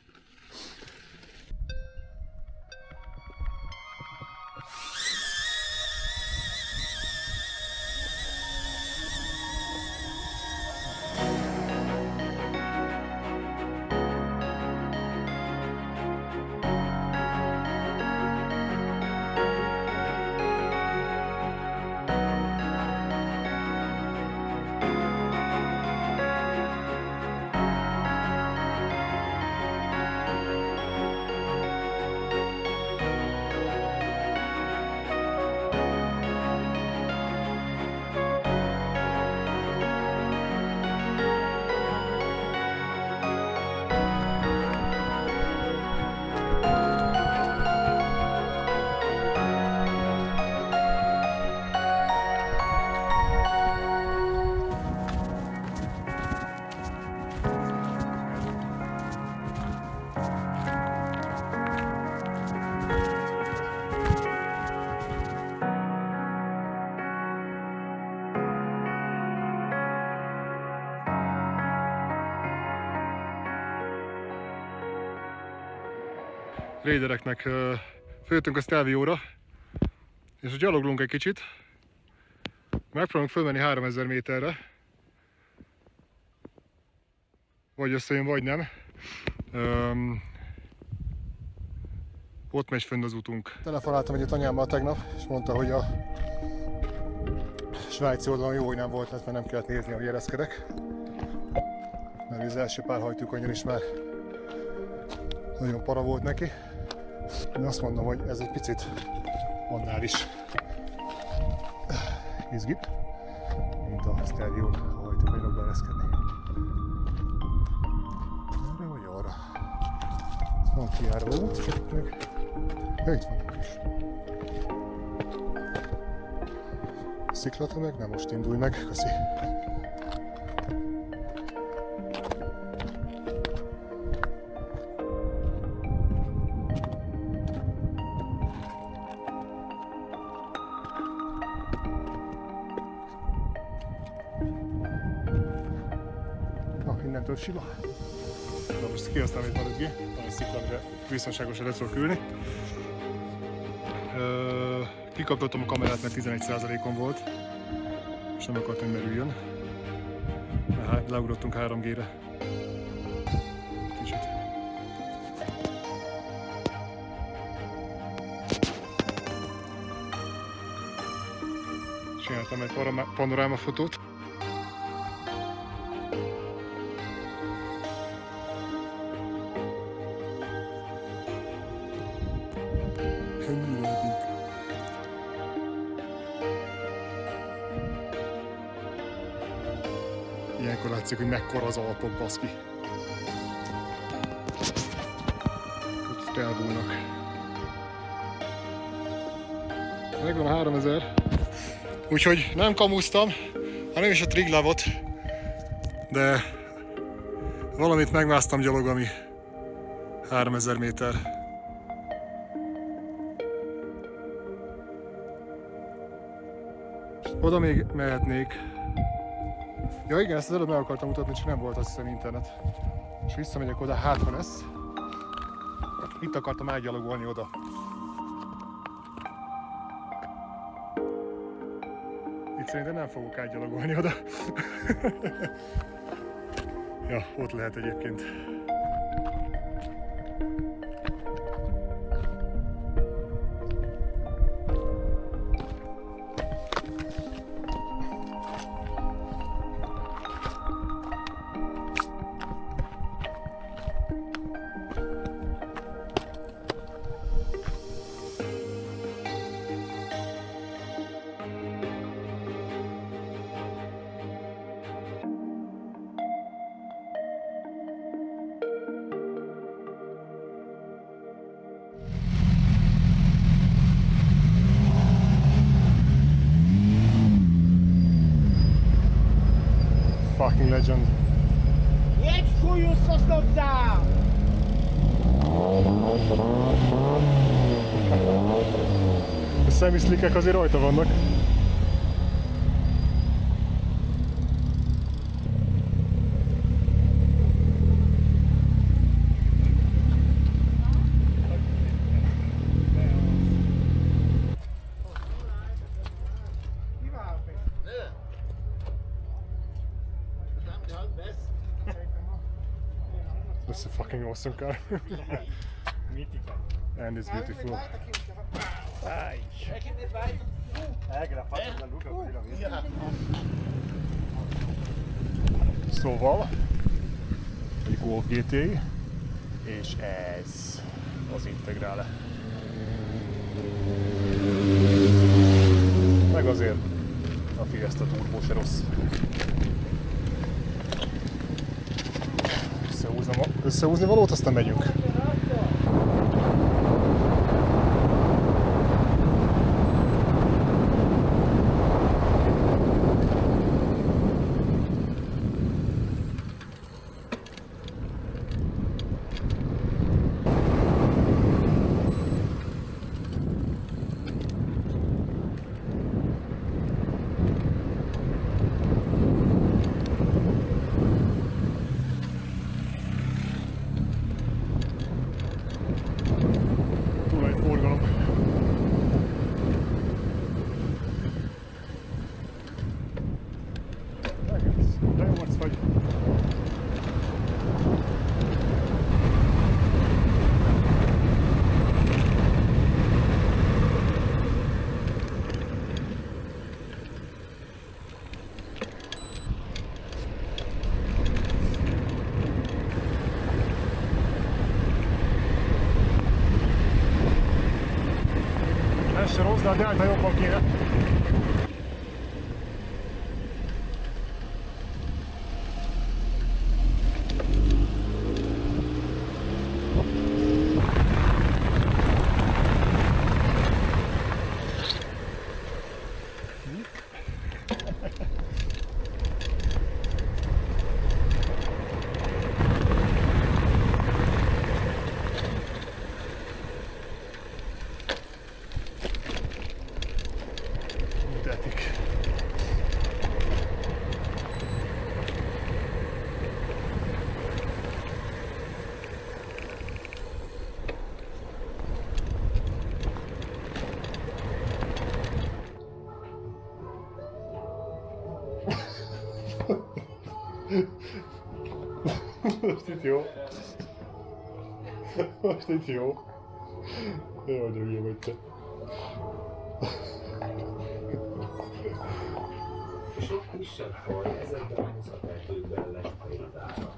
Raidereknek följöttünk a Stelvióra, és hogy gyaloglunk egy kicsit, megpróbálunk fölmenni 3000 méterre, vagy összejön, vagy nem. Ott megy fönn az utunk. Telefonáltam egyet anyámmal tegnap, és mondta, hogy a svájci oldalon jó, hogy nem volt, mert nem kellett nézni, hogy ereszkedek. Mert az első pár hajtűkonyon is már nagyon para volt neki. Én azt mondom, hogy ez egy picit annál is izgibb, mint a Stelvión, ahol tudjuk beereszkedni. Erre vagy arra? Van kijárva út, csak itt meg... Ja, itt van is. A sziklata meg nem most indulj meg, köszi. Innentől sima. Na most kihasználom itt maradni, van egy szikla, amire biztonságosan le tudok ülni. Kikapcsoltam a kamerát, mert 11%-on volt, és nem akartam, hogy merüljön. Hát leugrottunk 3G-re. Kicsit. Csináltam egy panorámafotót. Ilyenkor látszik, hogy mekkora az Alpok, baszki. Ott elbúlnak. Megvan a 3000. Úgyhogy nem kamusztam, hanem is a Triglavot, de valamit megmásztam gyalog, ami 3000 méter. Oda még mehetnék. Ja igen, ezt az előbb meg akartam mutatni, csak nem volt azt hiszem internet. És visszamegyek oda, hát ha lesz. Itt akartam átgyalogolni oda. Itt szerintem nem fogok átgyalogolni oda. Ja, ott lehet egyébként. Fucking legend. Jedź chuju z Sosnowca! A szemiszlikek azért rajta vannak. That's a fucking awesome car. And it's beautiful. Szóval, egy Golf GTI, és ez az Integrale. Meg azért a Fiesta Turbo se rossz. Összehúzni valót, aztán megyünk. Ez se rossz, de a Delta jobban kéne. Most itt jó. Most itt jó. Jó, de hülye vagy te. Sok kisebb faj ezekben a muszaterdőkben lesz prédára.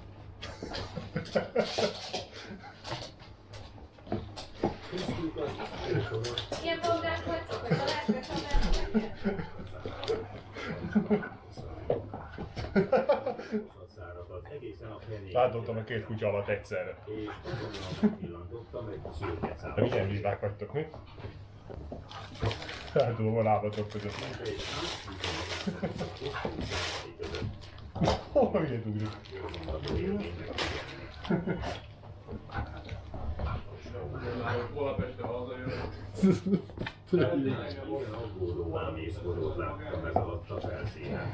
Ilyen bogdás vagytok, hogy Látottam a két kutya alatt egyszerre. De milyen vizsgák vagytok, mi? Nem tudom, a lábatok között. Hol miért ugrik? Budapestre hazajön. Olyan aggódóan mészkodót láttam ez alatt a felszínen.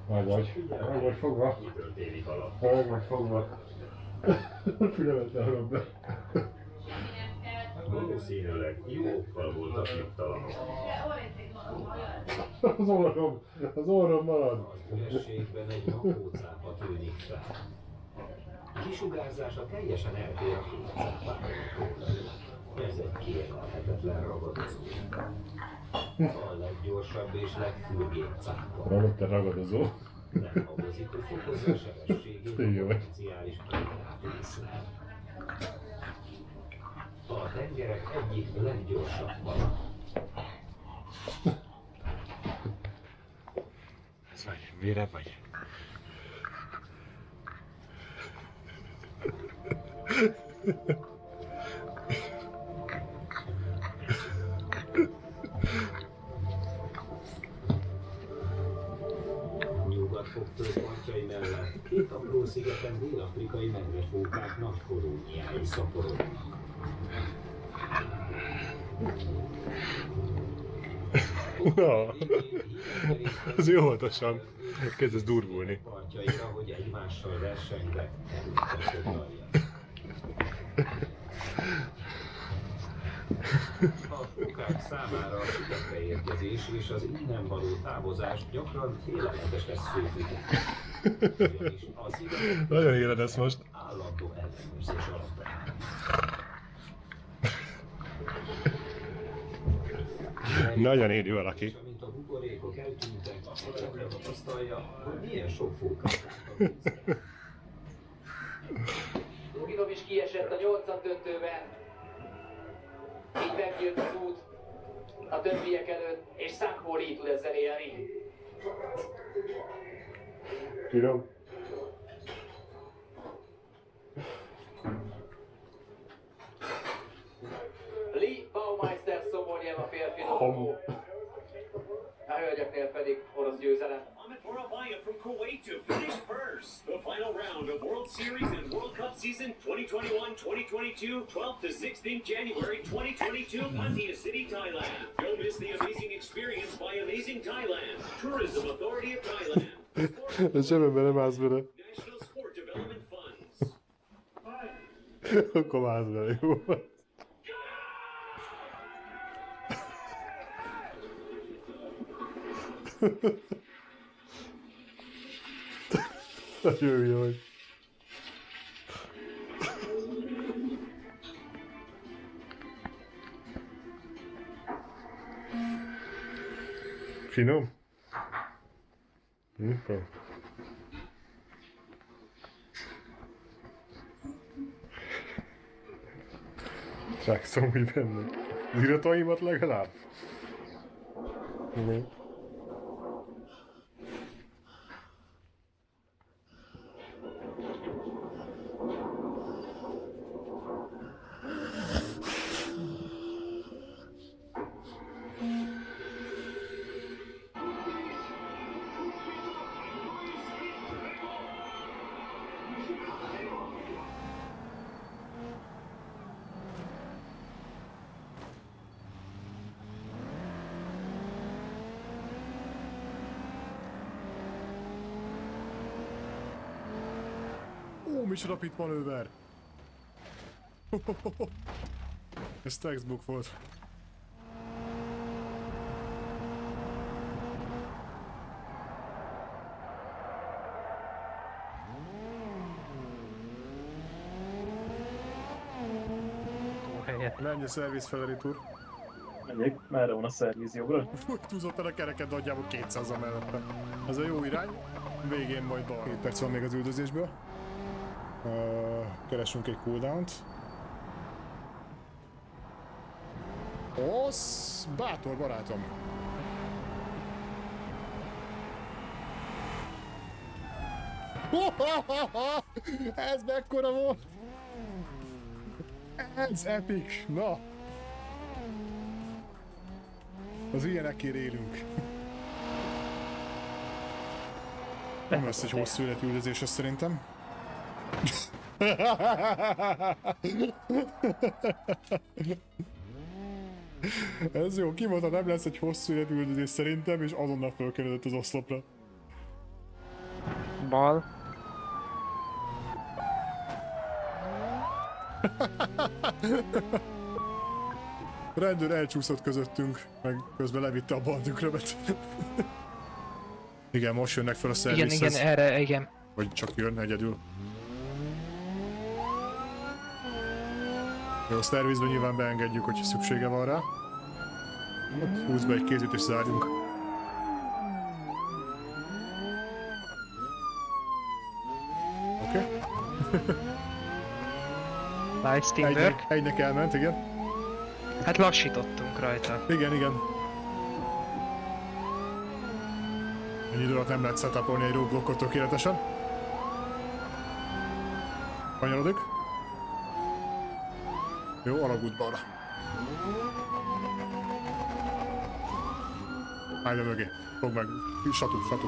Meg vagy fogva. Mi történik alatt? Meg vagy fogva. Fülemet leharap be. Valószínűleg jó okkal voltak nyugtalanok. Az orrom marad. Az ürességben egy makócápa tűnik fel. Kisugárzása teljesen eltér a kétcápától. Ez egy kiemelhetetlen ragadozó. A leggyorsabb és legfürgébb cápa. Ragadozó. Nem habozik, hogy fokozza a sebességét a potenciális prédától észre. A tengerek egyik leggyorsabb vala. Ez vagy, mire vagy? Nyugat-fogtől partjai mellett két apró szigeten dél-afrikai medvefókák nagy kolóniái szaporodnak. Na, az óvatosan kezdesz durvulni. Partjaira, hogy egymással versengve területet foglalják. A fókák számára a szigetre érkezés és az innen való távozás gyakran félelmetes veszőfüggő. Ugyanis a szigetek Nagyon éled ezt most. állandó ellenőrzés alatt áll. Nagyon éri valaki. És amint a buborékok eltűntek, egyre tapasztalja, hogy milyen sok fóka. Duginov is kiesett a 8. döntőben. Így megjött az út a többiek előtt, és Sankóri tud ezzel élni. Finom. Lee Baumeister Szomorjev a férfi dobogó. A hölgyeknél pedig orosz győzelem. Ahmed Vorobyev from Kuwait to finish first. The final round of World Series and World Cup season 2021-2022, 12th to 16th January 2022, Pattaya City, Thailand. Don't miss the amazing experience by Amazing Thailand, Tourism Authority of Thailand. De zsebembe nem állsz bele. National Sport Development Funds. Akkor állsz bele, jó? Nagyon jó vagy. Finom? Jó. Rákszom, hogy benne. Az irataimat legalább? Igen. Ó, micsoda pit manőver! Ez textbook volt. Menj a szerviz Federi Tour. Megyek, merre van a szerviz, jobbra? Úgy túlzott el a kereket nagyjából 200-a mellette. Ez a jó irány, végén majd bal. 7 perc van még az üldözésből. Keresünk egy cooldownt. Osz, bátor barátom! Ez mekkora volt! Ez epic! Na! Az ilyenekért élünk. Nem lesz egy hosszú életüldözés, azt szerintem. Ez jó, kimondta, nem lesz egy hosszú életüldözés szerintem, és azonnal fölkerülött az oszlopra. Bal. Rendőr elcsúszott közöttünk, meg közben levitte a bal tükrömet. Igen, most jönnek fel a szervizhez. Igen, erre, igen. Vagy csak jön egyedül. Jó, a szervizben nyilván beengedjük, hogyha szüksége van rá. Hát, húzz be egy kézit és zárjunk. Oké. Nice teamwork. Egynek elment, igen. Hát lassítottunk rajta. Igen, igen. Ennyi idő alatt nem lehet setupolni egy roadblockot tökéletesen. Kanyarodik. Jó, alagút balra. Állj be mögé. Fogd meg. Satu.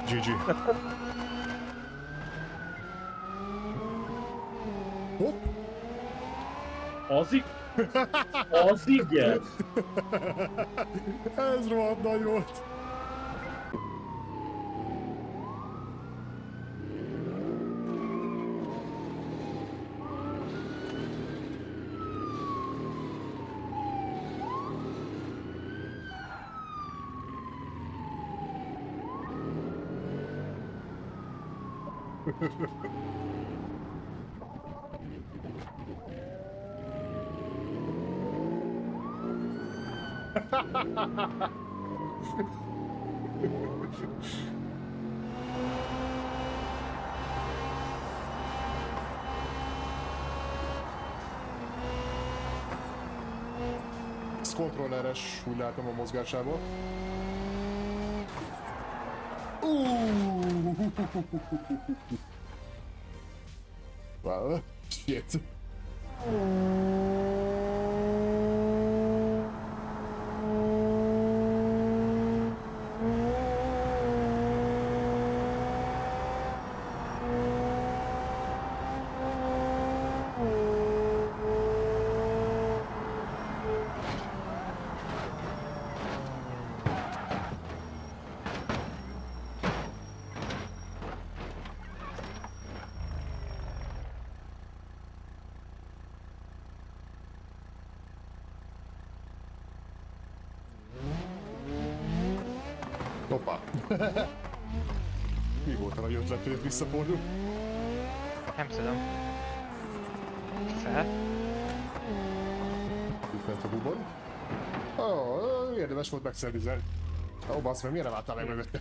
GG. Hopp. Az igen! Ez rohadt nagy volt. Ez kontrolleres, úgy látom a mozgásából. Well, shit. Hoppá! Mi volt a nagy ötlet, hogy visszafordul? Nem tudom. Fel. Itt fent a bubon. Érdemes volt megszervizelni. Ó, bassz meg, miért nem álltál meg mögötte?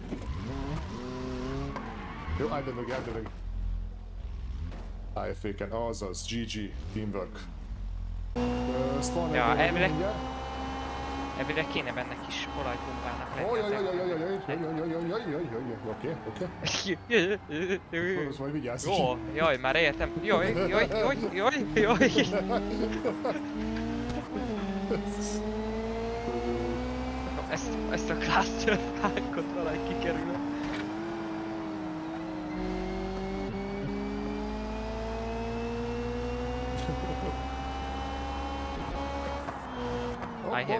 Jó, állj be mögé. Állj a féken, azaz, GG, teamwork. Ja, elvileg kéne benne kis olajpumpának Oké. Most majd vigyázz. Jó, jaj, már értem. Jaj. Ezt a klásztörkákot valahogy kikerül.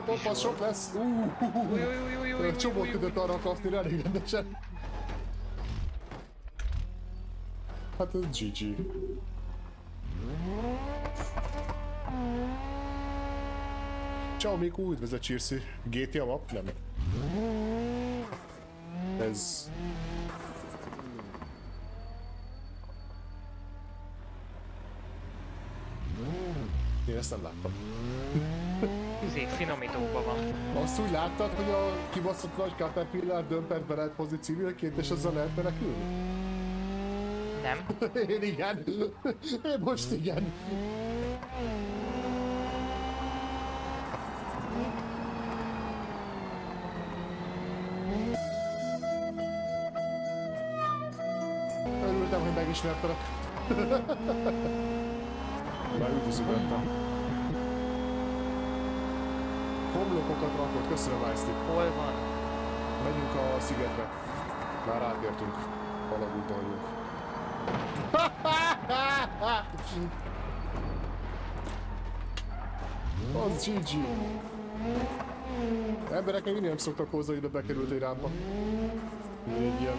Hopp, az sok lesz! Csomót tudott arra kapni elég rendesen. Hát ez GG. Ciao Miku, üdvözlet Csirszű. GTA map? Nem. Ez... Én ezt nem láttam. Finomítókban van. Azt úgy láttad, hogy a kibaszott nagy Caterpillar dömpert lehet hozni civilként, és azzal lehet menekülni? Nem. Én igen. Én most igen. Örültem, hogy megismertelek. Már üdvözültem. Homlokokat rakott, köszönöm Ice-Tip. Hol van? Megyünk a szigetre. Már átértünk. Alagúton vagyunk. Az GG. Emberek még mindig nem szoktak hozzá, hogy ide bekerült egy rámpa. Egy ilyen...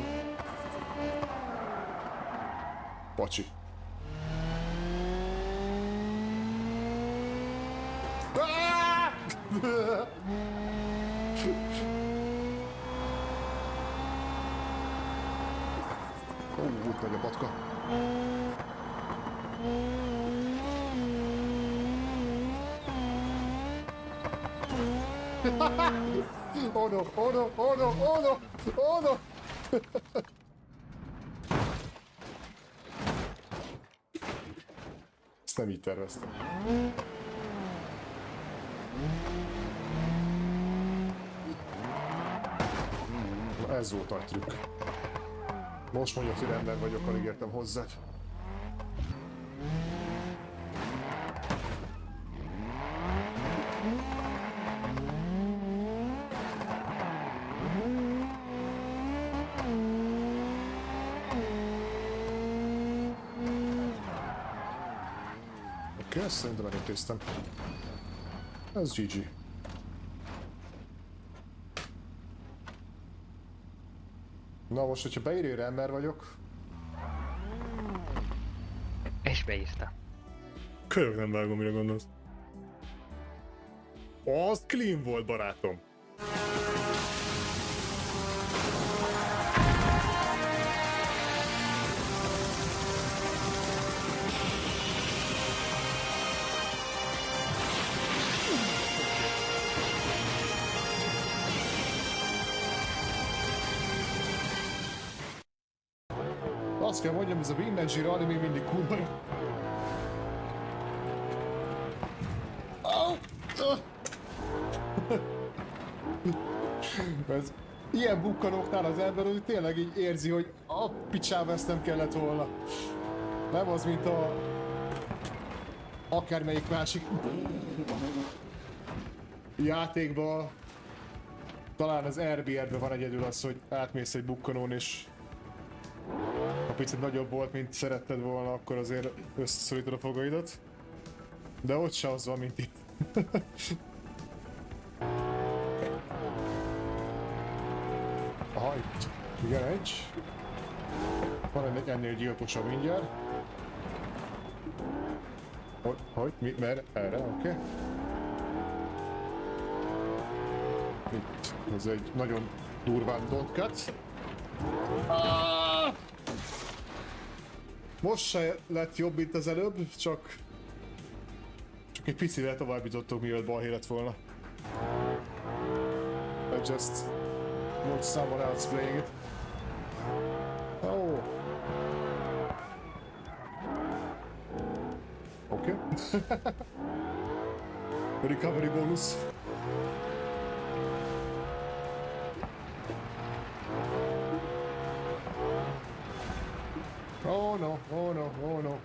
Pacsi. Úgy megy a patka. Oh no, oh no, oh no, oh no, oh no! Ezt nem így terveztem. Ez volt a trükk. Most mondjuk, hogy rendben vagyok, alig értem hozzá. Oké, ezt szerintem elintéztem. Ez GG. Na most, hogyha beírő ember vagyok... És beírta. Kölyök nem vágom, mire gondolsz. Az clean volt, barátom. Azt kell mondjam, ez a mindensi rally még mindig kurva jó. Ez ilyen bukkanóknál az ember úgy tényleg így érzi, hogy a picsába ezt nem kellett volna. Nem az, mint a... akármelyik másik játékban. Talán az RBR-ben van egyedül az, hogy átmész egy bukkanón és ha picit nagyobb volt, mint szeretted volna, akkor azért összeszorítod a fogaidat. De ott se az van, mint itt. Aha, itt. Igen, egy. Van egy ennél gyilkosabb mindjárt. Hogy? Mi? Merre? Erre? Oké. Itt. Ez egy nagyon durván don't cut. Most se lett jobb, mint az előbb, csak egy picivel tovább jutottunk, mielőtt balhé lett volna. I just watch someone else playing it. Oh. Okay. Recovery bonus. Oh no, oh no, oh no.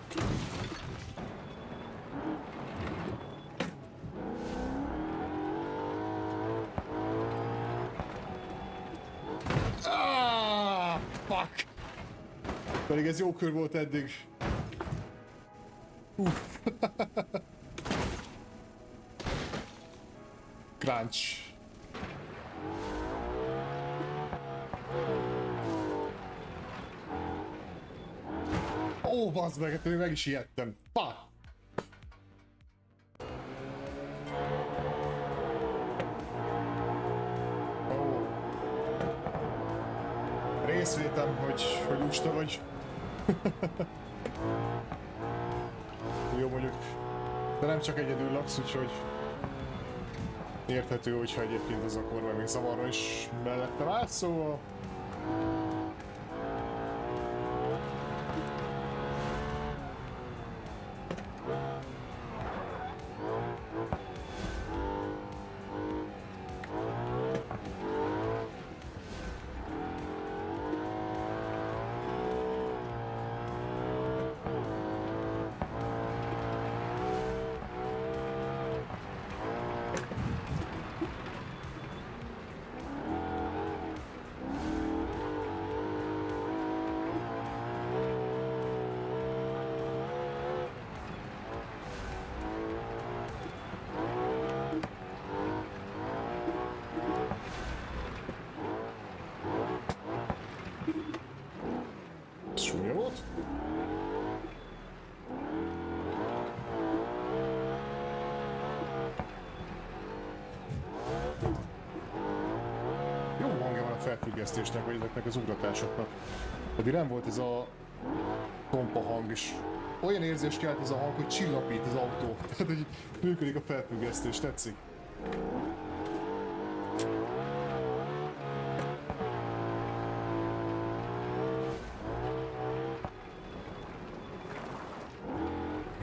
Ah, fuck! Pedig ez jó kör volt eddig. Crunch. Ó, bazd meg, hát meg is ijedtem. Fuck! Ó. Részvétem, hogy lusta vagy. Jó, mondjuk. De nem csak egyedül laksz, úgyhogy érthető, hogyha egyébként az akkor meg még zavarra is mellettem állt, szóval... felfüggesztésnek, vagy ezeknek az ugratásoknak. Pedig nem volt ez a tompa hang is. Olyan érzés kelt ez a hang, hogy csillapít az autó. Tehát, hogy működik a felfüggesztés, tetszik.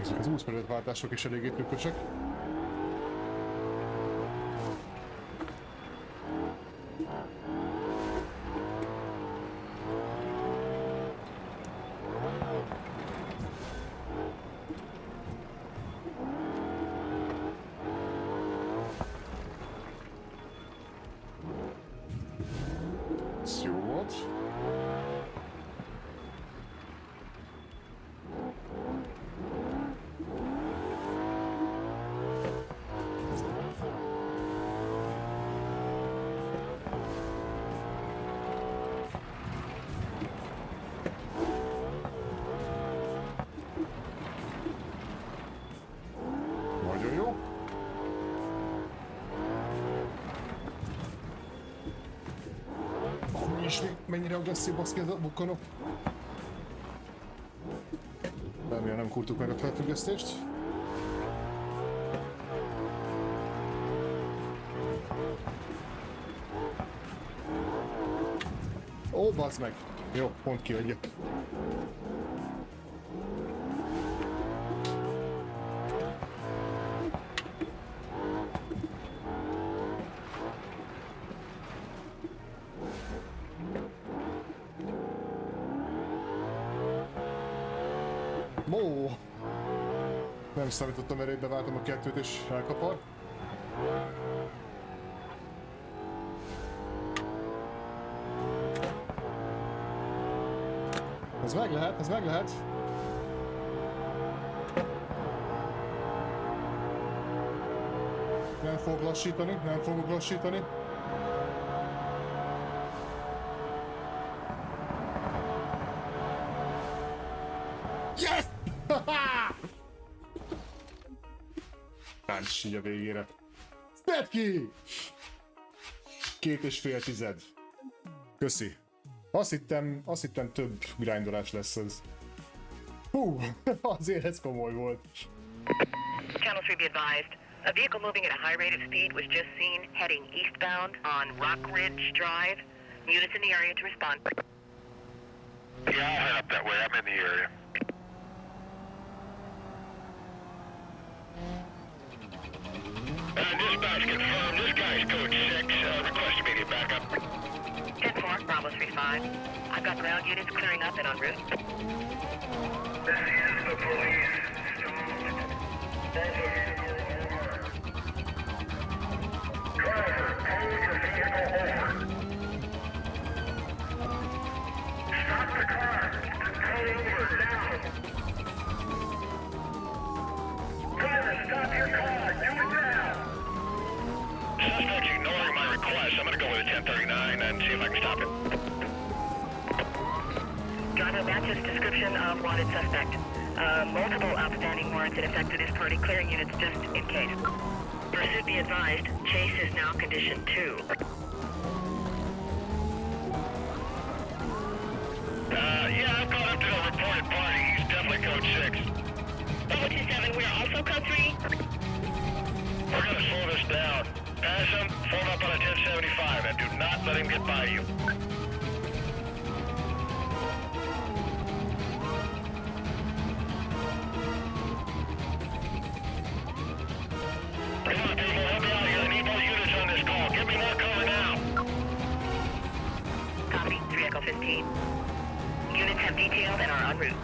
Ezek az útfelületváltások is eléggé trükkösek. Ez jó volt. Nagyon jó. És mennyire agresszív baszki ez a bukkanó. Remélem nem kurtuk meg a felfüggesztést. Ó, bazd meg! Jó, pont kiadja. Mó! Nem számítottam erre, hogy beváltam a kettőt és elkapar. Ez meg lehet, ez meg lehet. Nem fogok lassítani, nem fogok lassítani. Yes! Táncs így a végére. Stetki! 2,5. Köszi. Azt hittem több grindolás lesz ez. Hú, azért ez komoly volt. Channel 3 be advised. A vehicle moving at a high rate of speed was just seen heading eastbound on Rock Ridge Drive. Units in the area to respond. Yeah, I'll head up that way. I'm in the area. Dispatch confirmed. This guy's code 6. Request immediate backup. 10-4, Bravo 3-5. I've got ground units clearing up and en route. This is the police. Driver, pull your vehicle over. Stop the car. Pull over now. Driver, stop your car. Do it now. Suspect's ignoring my request. I'm gonna go with a 1039 and see if I can stop it. Driver matches description of wanted suspect. Multiple outstanding warrants in effect to this party. Clearing units just in case. Pursuit be advised. Chase is now condition 2. Yeah, I've gone up to the reported party. He's definitely code 6. Bravo 27, we are also code 3. We're gonna slow this down. Pass him, form up on a 1075, and do not let him get by you. Come on, people, help me out here. I need more units on this call. Give me more cover now. Copy, 3 Echo 15. Units have detailed and are en route.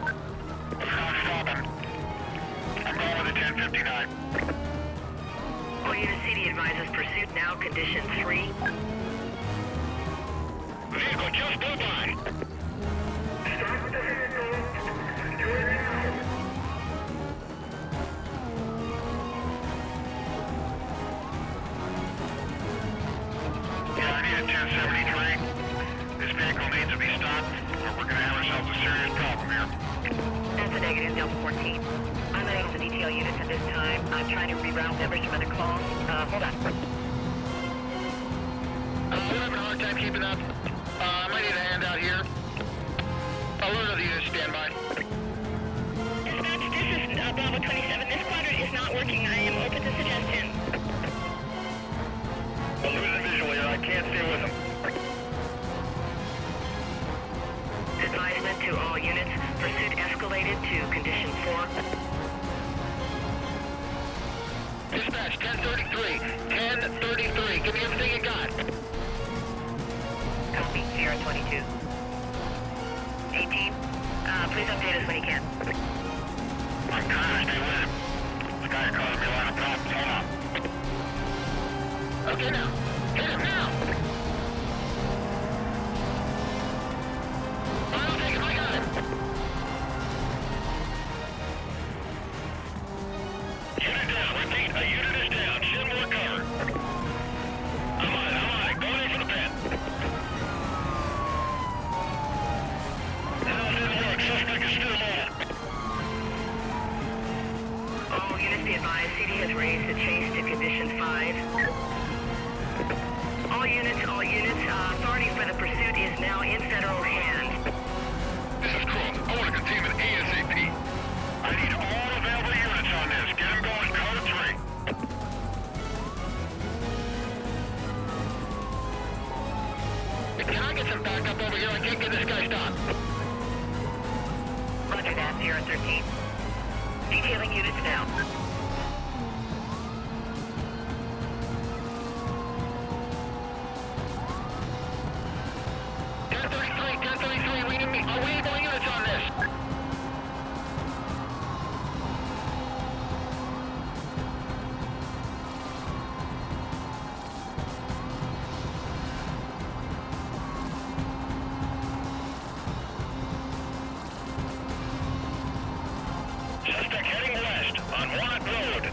Not stopping. I'm going with a 1059. All units CD advises pursuit now condition 3. Vehicle just blew by. Stop the vehicle. Do it now. Yeah, I need a 1073. This vehicle needs to be stopped, or we're gonna have ourselves a serious problem here. That's a negative, Delta 14. I'm unable to detail units at this time. I'm trying to reroute members from other calls. Hold on. 7 hard time keeping up. I might need a hand out here. Alert of the unit, stand by. Dispatch, this is Bravo 27. This quadrant is not working. I am open to suggestion. I'm losing visual here. I can't stay with them. Advisement to all units. Pursuit escalated to condition 4. Dispatch, 1033. 1033. Give me everything you got. Copy, Sierra 22. 18. Please update us when you can. I'm trying to stay with him. This guy's causing me a lot of problems. Hold on. Okay, now. Hit him now! I'll take him. I got him. Unit down. Repeat. A unit is down. Send more cover. I'm on it. Going in for the pen. That didn't work. Suspect is still on. All units be advised, CD has raised the chase to condition 5. All units, authority for the pursuit is now in federal hands. This is Cross. I want a containment ASAP. I need all available units on this. Get them going. Code 3. Can I get some backup over here? I can't get this guy stopped. Roger that, Sierra 13. Detailing units now. We need more units on this. Suspect heading west on Walnut Road.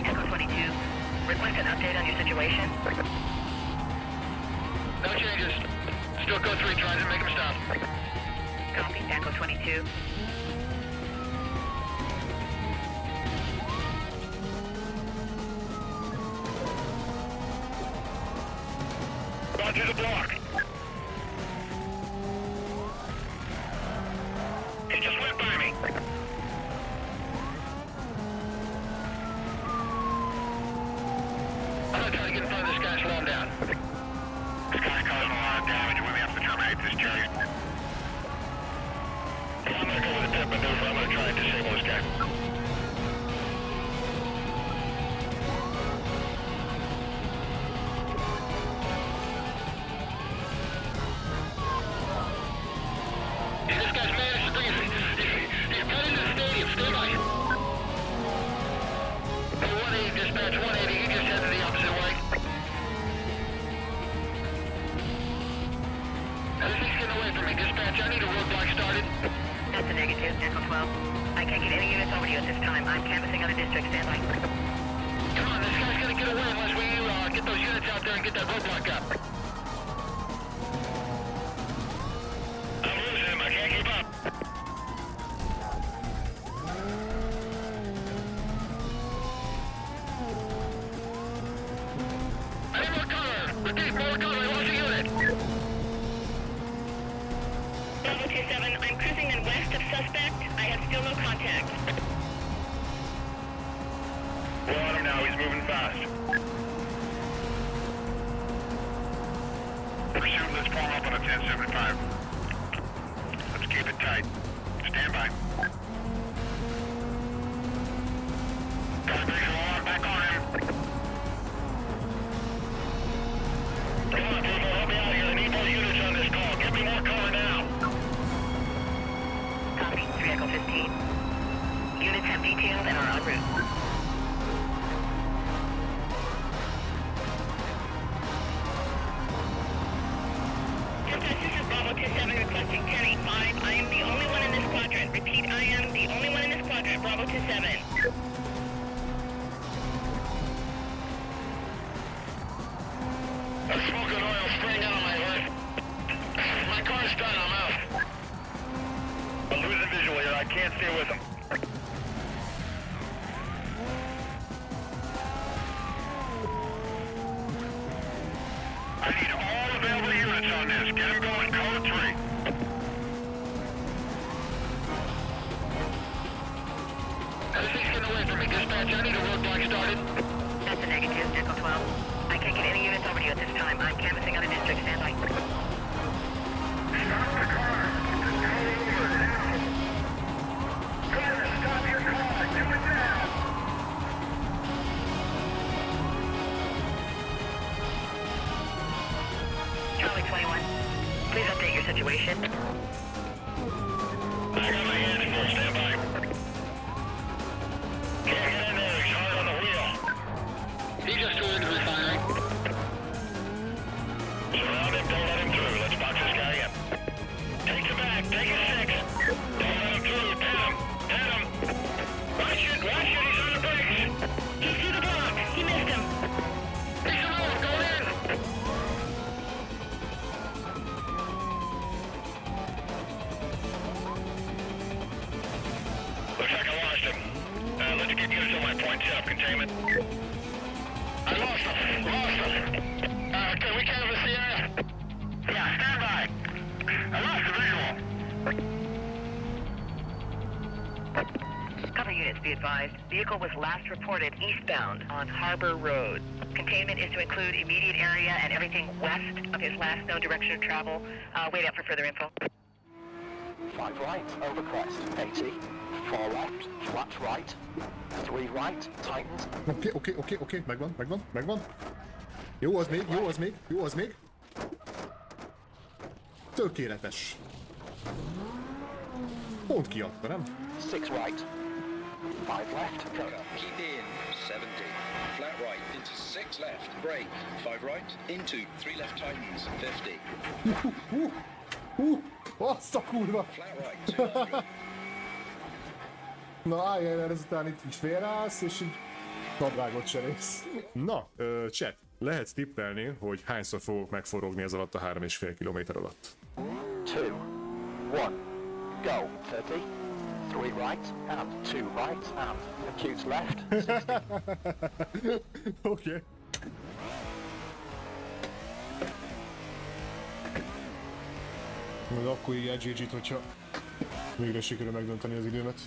Echo 22, request an update on your situation. No changes. Still code 3, trying to make him stop. Copy, Echo 22. Roger the block. He just went by me. I'm gonna try to get in front of this guy, slow him down. This guy's causing a lot of damage. We may have to terminate this chase. I'm gonna go with a pit maneuver. I'm gonna try and disable this guy. This guy's managed to bring us. He's cut into the stadium. Stay by. 180, dispatch 180. He just headed the opposite way. This thing's getting away from me. Dispatch, I need a roadblock started. That's a negative, Echo 12. I can't get any units over to you at this time. I'm canvassing other districts. Stand by. Come on, this guy's gonna get away unless we get those units out there and get that roadblock up. I'm losing him. I can't keep up. I need more cover. Repeat, more cover. I lost a unit. Bravo 27, I'm cruising in west of suspect. I have still no contact. We're on him now. He's moving fast. Pursuit, let's form up on a 1075. Let's keep it tight. Stand by. Guybrush alarm, back on him. Come on, Bravo, help me out here. I need more units on this call. Give me more cover now. Copy, 3 Echo 15. Units have detailed and are en route. Dispatch, this is Bravo 27 requesting 1085. I am the only one in this quadrant. Repeat, I am the only one in this quadrant. Bravo 27. Smoke and oil spraying down on my hood. My car's done, I'm out. I'm losing visual here, I can't stay with him. I need all available units on this. Get him going, code 3. Everything's getting away from me. Dispatch, I need a roadblock started. That's a negative, Echo 12. I can't get any units over to you at this time. I'm canvassing on a district. Stand by. Stop the car! Pull over now! Driver, stop your car! Do it now! Charlie 21. Please update your situation. I got my hands full. Stand by. Can't get in there. He's hard on the wheel. He just threw into refinery. Surround him. Don't let him through. Let's box this guy in. Take him back. Take his 6. Don't let him through. Pin him. Pin him. Watch it. Watch it. He's on the brakes. He's through the block. He missed him. He's alone. Go in. Looks like I lost him. Let's get units on my point. Set up containment. I lost him. Lost him. Can we canvass the area? Yeah, stand by. I lost the visual. Cover units be advised. Vehicle was last reported eastbound on Harbor Road. Containment is to include immediate area and everything west of his last known direction of travel. Wait up for further info. 5 right, over crest, 80. 4 left, flat right. 3 right, tightens. Oké, megvan. Jó az még. Tökéletes. Pont kiadta, nem? 6 right, 5 left. Keep in, 70. Flat right, into 6 left, brake. 5 right, into 3 left tightens, 50. Azt a kurva! Flat right, Na állj, mert ezután itt is félreállsz, és így nadrágot cserélsz. Na, chat, lehet tippelni, hogy hányszor fogok megforogni ez alatt a 3,5 kilométer alatt. 2, 1, go, 30. 3 right, and 2 right, and acute left, 60. Oké. Majd akkor így egy GG-t, hogyha végre sikerül megdönteni az időmet.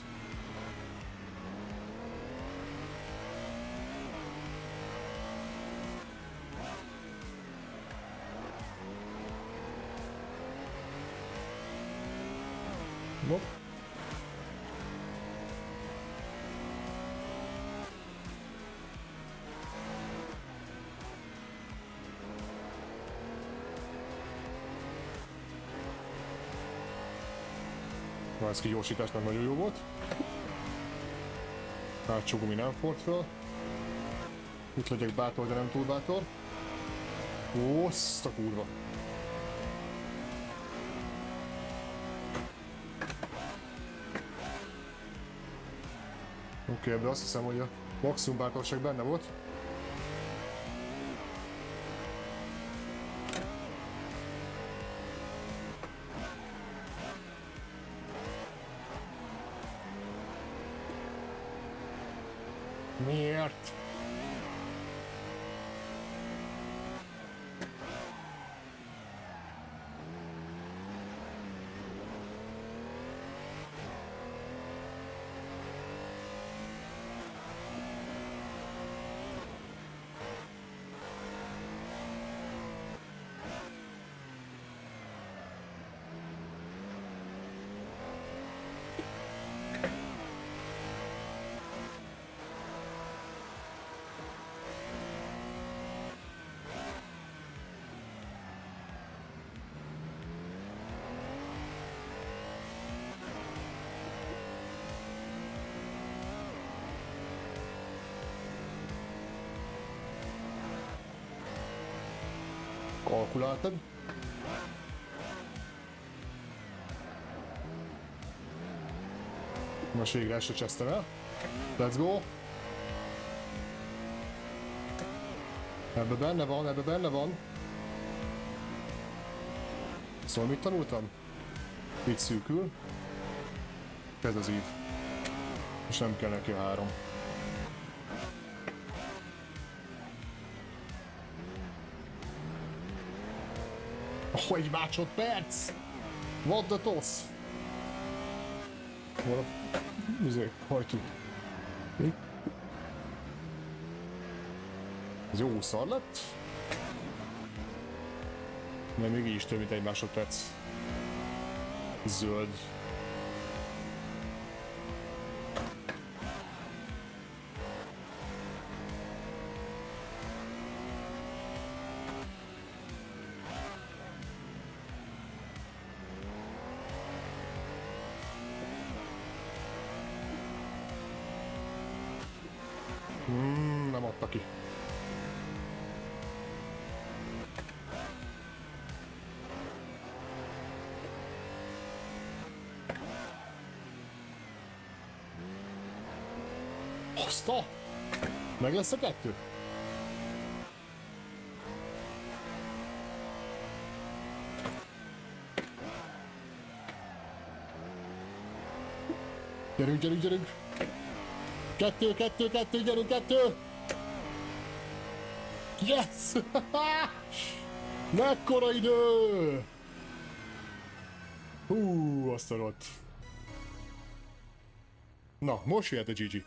No. Ez kijósításnak nagyon jó volt. Hátsó gumi nem ford föl. Itt legyek bátor, de nem túl bátor. Ó, azt a kurva. Oké, ebben azt hiszem, hogy a maximum bátorság benne volt. Miért? Kalkuláltad. Most végre ezt se csesztem el. Let's go! Ebbe benne van, ebbe benne van. Szóval mit tanultam? Itt szűkül. Ez az ív. És nem kell neki a 3. Oh, egy másodperc! What the toss? Hol a... hajtjuk. Ez jó szar lett? Mert még így is több mint egy másodperc. Zöld. Nem adta ki. Azta! Meg lesz a 2? Gyerünk, gyerünk, gyerünk! 2, 2, 2, gyerünk, 2! Yes! Mekkora idő! Hú, azt a rott. Na, most jöhet a GG.